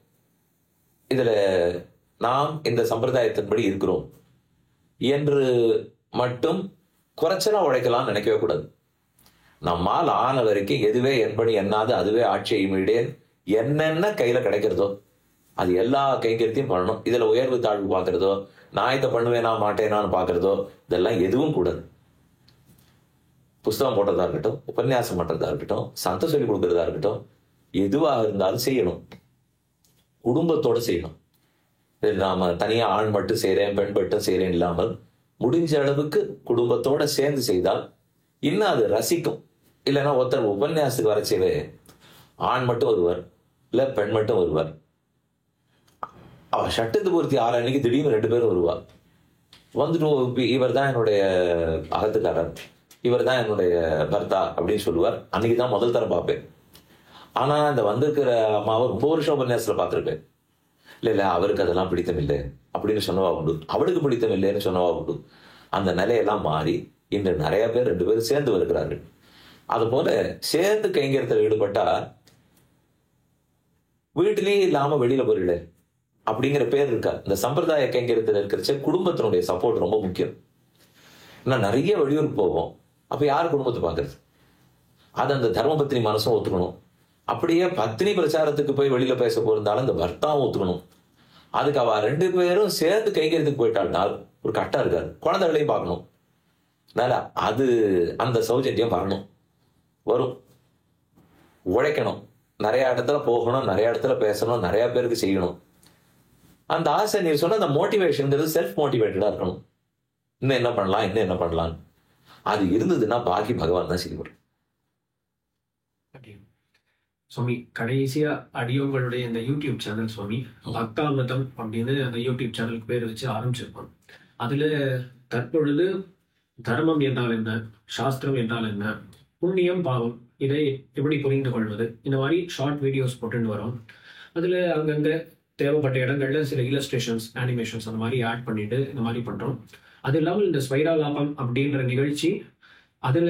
[SPEAKER 1] இதுல நாம் இந்த சம்பிரதாயத்தின்படி இருக்கிறோம் என்று மட்டும் குறைச்சலா உழைக்கலாம் நினைக்கவே கூடாது. நம்மால் ஆன வரைக்கும் எதுவே என்படி எண்ணாது அதுவே ஆட்சியையும் இடேன், என்னென்ன கையில கிடைக்கிறதோ அது எல்லா கைங்கரியத்தையும் பண்ணணும். இதுல உயர்வு தாழ்வு பார்க்கறதோ, நான் இதை பண்ணுவேனா மாட்டேனான்னு பார்க்கறதோ இதெல்லாம் எதுவும் கூடாது. புஸ்தகம் போடுறதா இருக்கட்டும், உபன்யாசம் பண்றதா இருக்கட்டும், சந்த சொல்லி கொடுக்கறதா இருக்கட்டும், எதுவாக இருந்தாலும் செய்யணும், குடும்பத்தோட செய்யணும். நாம தனியா ஆண் மட்டும் செய்யறேன் பெண் மட்டும் செய்யறேன் இல்லாமல் முடிஞ்ச அளவுக்கு குடும்பத்தோட சேர்ந்து செய்தால் இன்னும் அது ரசிக்கும். இல்லைன்னா ஒருத்தர் உபன்யாசத்துக்கு வரச்சேவே ஆண் மட்டும் வருவார், இல்ல பெண் மட்டும் வருவார். அவ சட்டத்து பூர்த்தி ஆறு அன்னைக்கு திடீர்னு 2 பேரும் வருவா. வந்துட்டு இவர் தான் என்னுடைய அகத்துக்காரர், இவர் தான் என்னுடைய பர்த்தா அப்படின்னு சொல்லுவார். அன்னைக்கு தான் முதல் தரம் பார்ப்பேன். ஆனா இந்த வந்திருக்கிற அம்மாவை ரொம்ப வருஷம் உபன்யாசத்துல பார்த்திருப்பேன். இல்ல அவருக்கு அதெல்லாம் பிடித்தம் இல்லை அப்படின்னு சொன்னவா உண்டு, அவளுக்கு பிடித்தம் இல்லைன்னு சொன்னவா உண்டு. அந்த நிலையெல்லாம் மாறி இன்று நிறைய பேர் 2 பேரும் சேர்ந்து வருகிறார்கள். அது போல சேர்ந்து கைங்கரியத்தில் ஈடுபட்டா வீட்டிலேயே இல்லாம வெளியில போறீங்களே அப்படிங்கிற பேர் இருக்கா. இந்த சம்பிரதாய கைங்கரியத்தில் இருக்கிறச்ச குடும்பத்தினுடைய சப்போர்ட் ரொம்ப முக்கியம். நான் நிறைய வெளியூருக்கு போவோம், அப்ப யார் குடும்பத்தை பாக்குறது? அது அந்த தர்மபத்தினி மனசும் ஒத்துக்கணும். அப்படியே பத்தினி பிரச்சாரத்துக்கு போய் வெளியில பேச போயிருந்தாலும் இந்த பர்த்தாவும் ஒத்துக்கணும். அதுக்கு அவ 2 பேரும் சேர்ந்து கைங்கரியத்துக்கு போயிட்டாள்னால் ஒரு கட்டம் இருக்காது. குழந்தைகளையும் பார்க்கணும். அதனால அது அந்த சௌஜன்யம் வரணும், வரும். உழைக்கணும், நிறைய இடத்துல போகணும், நிறைய இடத்துல பேசணும், நிறைய பேருக்கு செய்யணும். அந்த ஆசை நீ சொன்ன அந்த மோட்டிவேஷன் செல்ஃப் மோட்டிவேட்டடா இருக்கணும். இன்னும் என்ன பண்ணலாம் அது இருந்ததுன்னா பாக்கி பகவான் தான் செய்வார்.
[SPEAKER 2] சுவாமி, கடைசியா அடியோங்களுடைய இந்த யூடியூப் சேனல் சுவாமி பக்தாமிர்தம் அப்படின்னு அந்த யூடியூப் சேனலுக்கு பேர் வச்சு ஆரம்பிச்சிருப்பான். அதுல தற்பொழுது தர்மம் என்றால் என்ன, சாஸ்திரம் என்றால் என்ன, புண்ணியம் பாவம் இதை எப்படி புரிந்து கொள்வது, இந்த மாதிரி ஷார்ட் வீடியோஸ் போட்டுன்னு வரோம். அதுல அங்கங்க தேவைப்பட்ட இடங்கள்ல சில இல்லஸ்ட்ரேஷன்ஸ், அனிமேஷன்ஸ் அந்த மாதிரி ஆட் பண்ணிட்டு இந்த மாதிரி பண்றோம். அது இல்லாமல் இந்த ஸ்வைராலாபம் அப்படின்ற நிகழ்ச்சி, அதுல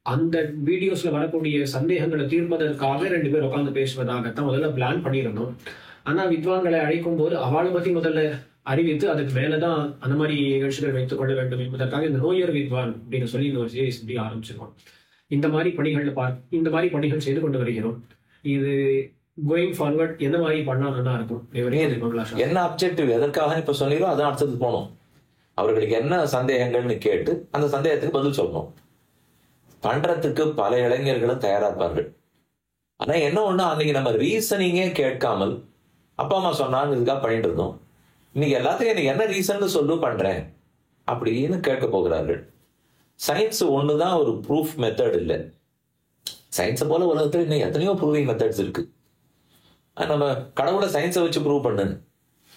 [SPEAKER 2] அந்த வீடியோஸ்ல வரக்கூடிய சந்தேகங்களை தீர்ப்பதற்காக 2 பேர் உட்காந்து பேசுவதாகத்தான் முதல்ல பிளான் பண்ணியிருந்தோம். ஆனா வித்வான்களை அழைக்கும் போது அவளை பத்தி முதல்ல அறிவித்து அதுக்கு மேலதான் அந்த மாதிரி நிகழ்ச்சிகள் வைத்துக் கொள்ள வேண்டும் என்பதற்காக இந்த நோயர் வித்வான் அப்படின்னு சொல்லி இந்த ஒரு சீரிஸ் இப்படி ஆரம்பிச்சிருக்கோம். இந்த மாதிரி பணிகள் செய்து கொண்டு வருகிறோம். இது கோயிங் ஃபார்வர்ட் என்ன மாதிரி பண்ணா நல்லா இருக்கும்?
[SPEAKER 1] என்ன அப்ஜெக்டிவ் எதற்காக இப்ப சொன்னீங்களோ அதான் அடுத்தது போகணும். அவர்களுக்கு என்ன சந்தேகங்கள்னு கேட்டு அந்த சந்தேகத்துக்கு பதில் சொல்லணும். பண்றதுக்கு பல இளைஞர்களும் தயாரா இருப்பார்கள். ஆனா என்ன ஒண்ணு, அன்னைக்கு நம்ம ரீசனிங்கே கேட்காமல் அப்பா அம்மா சொன்னாங்கிறதுக்காக பண்ணிட்டு இருந்தோம். இன்னைக்கு எல்லாத்தையும் எனக்கு என்ன ரீசன் சொல்லு பண்றேன் அப்படின்னு கேட்க போகிறார்கள். சயின்ஸ் ஒண்ணுதான் ஒரு ப்ரூஃப் மெத்தட் இல்லை. சயின்ஸை போல உலகத்துல இன்னும் எத்தனையோ ப்ரூவிங் மெத்தட்ஸ் இருக்கு. நம்ம கடவுளை சயின்ஸை வச்சு ப்ரூவ் பண்ணுன்னு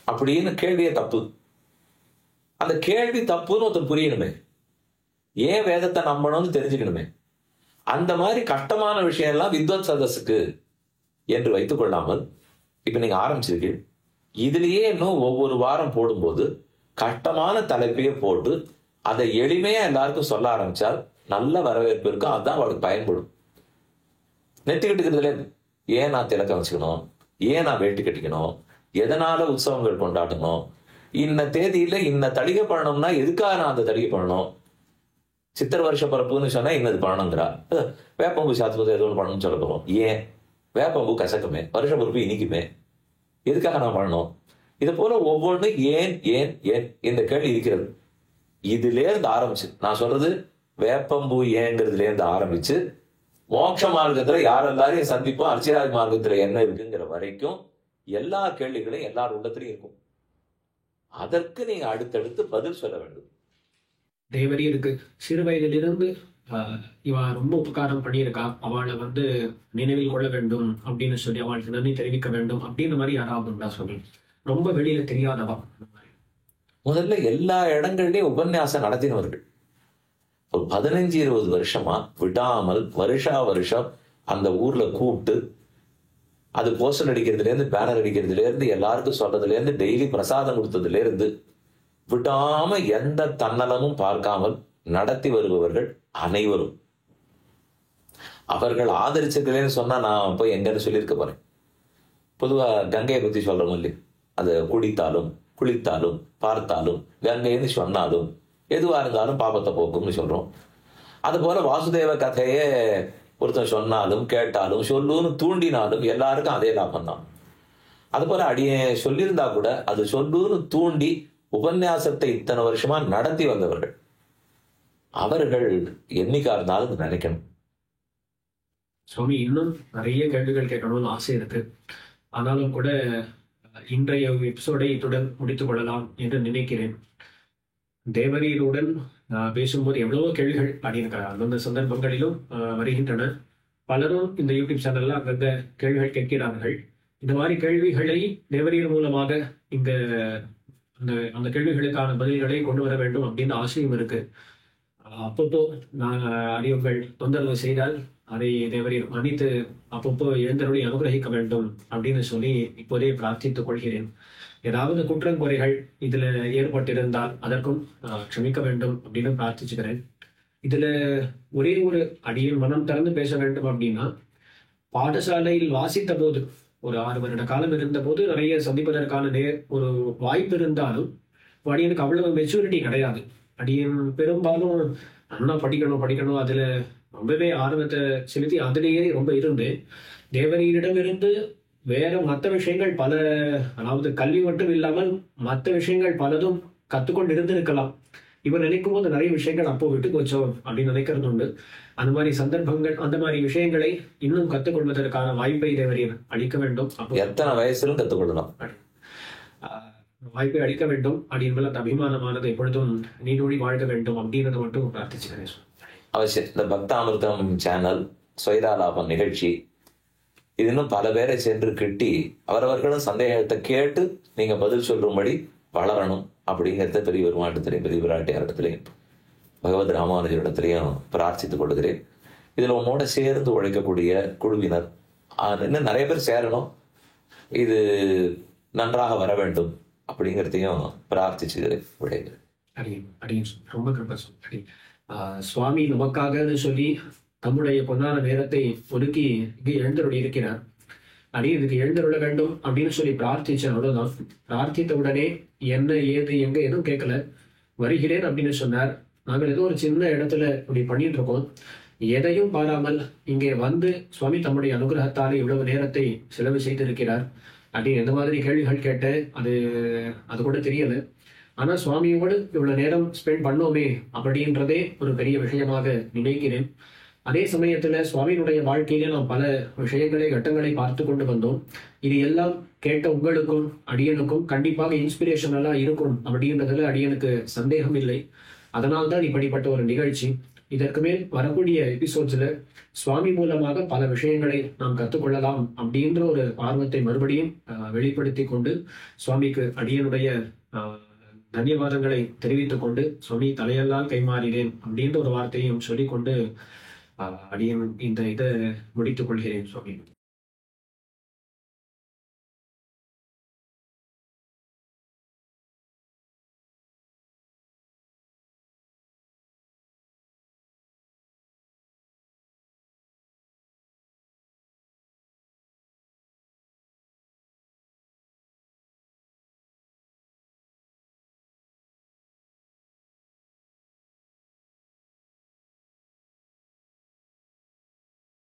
[SPEAKER 1] அப்படின்னு கேள்வியே தப்பு. அந்த கேள்வி தப்புன்னு ஒருத்தர் புரியணுமே, ஏன் வேதத்தை நம்பணும்னு தெரிஞ்சுக்கணுமே. அந்த மாதிரி கஷ்டமான விஷயம் எல்லாம் வித்வத் சதஸுக்கு என்று வைத்துக் கொள்ளாமல் இப்ப நீங்க ஆரம்பிச்சிருக்கீங்க, இதுலயே இன்னும் ஒவ்வொரு வாரம் போடும்போது கஷ்டமான தலைப்பையே போட்டு அதை எளிமையா எல்லாருக்கும் சொல்ல ஆரம்பிச்சால் நல்ல வரவேற்பு இருக்கும். அதுதான் அவளுக்கு பயன்படும். நெத்தி கட்டுக்கிறதுல ஏன் நான் திலக்கம் வச்சுக்கணும், ஏன் நான் வேட்டி கட்டிக்கணும், எதனால உற்சவங்கள் கொண்டாடணும், இன்ன தேதியில இன்ன தடிகை பண்ணணும்னா எதுக்காக நான் அந்த தடிகை பண்ணணும், சித்திர வருஷ பரப்புன்னு சொன்னா இன்னது பண்ணணுங்கிறா, வேப்பம்பூ சாத்துவது ஏதோ ஒன்று பண்ணணும்னு சொல்ல போறோம். ஏன் வேப்பம்பூ கசக்குமே, வருஷ பருப்பு இனிக்குமே, எதுக்காக நான் பண்ணணும்? இது போல ஒவ்வொன்றும் ஏன் ஏன் ஏன் இந்த கேள்வி இருக்கிறது. இதுல இருந்து ஆரம்பிச்சு நான் சொல்றது வேப்பம்பூ ஏங்கிறதுல இருந்து ஆரம்பிச்சு மோட்ச மார்க்கத்துல யாரெல்லாரையும் சந்திப்போம், அர்ச்சிராஜ் மார்க்கத்துல என்ன இருக்குங்கிற வரைக்கும் எல்லா கேள்விகளையும் எல்லார் உள்ளத்திலையும் இருக்கும். அதற்கு நீங்க அடுத்தடுத்து பதில் சொல்ல வேண்டும்.
[SPEAKER 2] தேவரீருக்கு சிறு வயதிலிருந்து இவ ரொம்ப உபகாரம் பண்ணியிருக்கா, அவளை நினைவில் கொள்ள வேண்டும் அப்படின்னு சொல்லி அவளுக்கு நன்றி தெரிவிக்க வேண்டும் அப்படின்னு மாதிரி யாராவது உண்டா சொல்லி? ரொம்ப வெளியில தெரியாதவா?
[SPEAKER 1] முதல்ல எல்லா இடங்கள்லயும் உபன்யாசம் நடத்தினவர்கள் ஒரு 15-20 வருஷமா விடாமல் வருஷா வருஷம் அந்த ஊர்ல கூப்பிட்டு அது போஸ்டர் அடிக்கிறதுல இருந்து பேனர் அடிக்கிறதுல இருந்து எல்லாருக்கும் சொல்றதுல இருந்து டெய்லி பிரசாதம் கொடுத்ததுல இருந்து விடாம எந்த தன்னலமும் பார்க்காமல் நடத்தி வருபவர்கள் அனைவரும். அவர்கள் ஆதரிச்சதுலேன்னு சொன்னா நான் போய் எங்கன்னு சொல்லியிருக்க போறேன். பொதுவா கங்கையை பத்தி சொல்றோம் இல்லையா, அதை குடித்தாலும் குளித்தாலும் பார்த்தாலும் கங்கைன்னு சொன்னாலும் எதுவா இருந்தாலும் பாபத்தை போக்கும்னு சொல்றோம். அது போல வாசுதேவ கதையே ஒருத்தன் சொன்னாலும் கேட்டாலும் சொல்லுன்னு தூண்டினாலும் எல்லாருக்கும் அதே லாபம் தான். அது போல அடியே சொல்லியிருந்தா கூட அது சொல்லுன்னு தூண்டி உபன்யாசத்தை இத்தனை வருஷமா நடத்தி வந்தவர்கள். அவர்கள் என்னைக்கா இருந்தாலும் நினைக்கணும்.
[SPEAKER 2] சுவாமி, இன்னும் நிறைய கேள்விகள் கேட்கணும்னு ஆசை இருக்கு. ஆனாலும் கூட இன்றைய எபிசோடை இத்துடன் முடித்துக் கொள்ளலாம் என்று நினைக்கிறேன். தேவரீருடன் பேசும்போது எவ்வளவோ கேள்விகள் அடியிருக்கிற அந்தந்த சந்தர்ப்பங்களிலும் வருகின்றன. பலரும் இந்த யூடியூப் சேனல்ல அந்தந்த கேள்விகள் கேட்கிறார்கள். இந்த மாதிரி கேள்விகளை தேவரீர் மூலமாக இங்க அந்த கேள்விகளுக்கான பதில்களை கொண்டு வர வேண்டும் அப்படின்னு ஆசையும் இருக்கு. அப்பப்போ நான் அடியவர்கள் தொந்தரவு செய்தால் அதை தேவரீர் மன்னித்து அப்பப்போ எழுந்தருளை அனுகிரகிக்க வேண்டும் அப்படின்னு சொல்லி இப்போதே பிரார்த்தித்துக் கொள்கிறேன். ஏதாவது குற்றங்குறைகள் இதுல ஏற்பட்டிருந்தால் அதற்கும் க்ஷமிக்க வேண்டும் அப்படின்னு பிரார்த்திச்சுக்கிறேன். இதுல ஒரே ஒரு அடியில் மனம் திறந்து பேச வேண்டும் அப்படின்னா, பாடசாலையில் வாசித்த போது ஒரு 6 வருட காலம் இருந்த போது நிறைய சந்திப்பதற்கான ஒரு வாய்ப்பு இருந்தாலும் அடியனுக்கு அவ்வளவு மெச்சூரிட்டி கிடையாது. அடியன் பெரும்பாலும் நல்லா படிக்கணும் அதுல ரொம்பவே ஆர்வத்தை செலுத்தி அதிலேயே ரொம்ப இருந்து தேவரீரிடமிருந்து வேற மற்ற விஷயங்கள் பல, அதாவது கல்வி மட்டும் இல்லாமல் மற்ற விஷயங்கள் பலதும் கத்துக்கொண்டு இருந்திருக்கலாம். இவர் நினைக்கும் போது நிறைய விஷயங்கள் அப்போ விட்டு போச்சோம் அப்படின்னு நினைக்கிறது உண்டு. அந்த மாதிரி சந்தர்ப்பங்கள், அந்த மாதிரி விஷயங்களை இன்னும் கத்துக்கொள்வதற்கான வாய்ப்பை தேவரீர் அளிக்க வேண்டும்.
[SPEAKER 1] எத்தனை வயசுலும் கத்துக்கொள்ளலாம்,
[SPEAKER 2] வாய்ப்பை அளிக்க வேண்டும். அப்படின்னு அந்த அபிமானமானது எப்பொழுதும் நீடூழி வாழ்க வேண்டும் அப்படின்றத மட்டும் பிரார்த்திச்சுக்கிறேன்.
[SPEAKER 1] அவசியம். இந்த பக்தாமிர்தம் சேனல், ஸ்வைதாலாபம் நிகழ்ச்சி, இது இன்னும் பல பேரை சென்று கிட்டி அவரவர்களும் சந்தேகத்தை கேட்டு நீங்க பதில் சொல்லும்படி வளரணும் அப்படிங்கிறத பெரிய பெருமாட்டத்திலையும் பெரிய விராட்டியாரிடத்திலையும் பகவத் ராமானுஜரிடத்திலையும் பிரார்த்தித்துக் கொள்கிறேன். இதுல உன்னோட சேர்ந்து உழைக்கக்கூடிய குழுவினர் இன்னும் நிறைய பேர் சேரணும், இது நன்றாக வர வேண்டும் அப்படிங்கிறதையும் பிரார்த்திச்சு விடைகிறேன்.
[SPEAKER 2] ரொம்ப கிருபை சுவாமி நமக்காக சொல்லி தம்முடைய பொன்னான நேரத்தை ஒதுக்கி இங்கே எழுந்தருளி இருக்கிறார். இதுக்கு எழுந்தருள வேண்டும் அப்படின்னு சொல்லி பிரார்த்திச்சேன், அவ்வளவுதான். பிரார்த்தித்த உடனே என்ன ஏது எங்க எதுவும் கேட்கல, வருகிறேன் அப்படின்னு சொன்னார். நாங்கள் ஏதோ ஒரு சின்ன இடத்துல இப்படி பண்ணிட்டு இருக்கோம், எதையும் பாராமல் இங்கே சுவாமி தம்முடைய அனுகிரகத்தாலே இவ்வளவு நேரத்தை செலவு செய்து இருக்கிறார். அப்படின்னு எந்த மாதிரி கேள்விகள் கேட்டேன் அது கூட தெரியல. ஆனா சுவாமியோடு இவ்வளவு நேரம் ஸ்பெண்ட் பண்ணோமே அப்படின்றதே ஒரு பெரிய விஷயமாக நினைக்கிறேன். அதே சமயத்துல சுவாமியினுடைய வாழ்க்கையில நாம் பல விஷயங்களை, கட்டங்களை பார்த்து கொண்டு வந்தோம். இது எல்லாம் கேட்ட உங்களுக்கும் அடியனுக்கும் கண்டிப்பாக இன்ஸ்பிரேஷனலா இருக்கும் அப்படின்றதுல அடியனுக்கு சந்தேகம் இல்லை. அதனால்தான் இப்படிப்பட்ட ஒரு நிகழ்ச்சி. இதற்கு மேல் வரக்கூடிய எபிசோட்ஸ்ல சுவாமி மூலமாக பல விஷயங்களை நாம் கற்றுக்கொள்ளலாம் அப்படின்ற ஒரு ஆர்வத்தை மறுபடியும் வெளிப்படுத்தி கொண்டு சுவாமிக்கு அடியனுடைய தன்யவாதங்களை தெரிவித்துக் கொண்டு சுவாமி தலையெல்லாம் கைமாறினேன் அப்படின்ற ஒரு வார்த்தையும் சொல்லிக்கொண்டு அடியன் இந்த இதை முடித்துக் கொள்கிறேன் சுவாமி.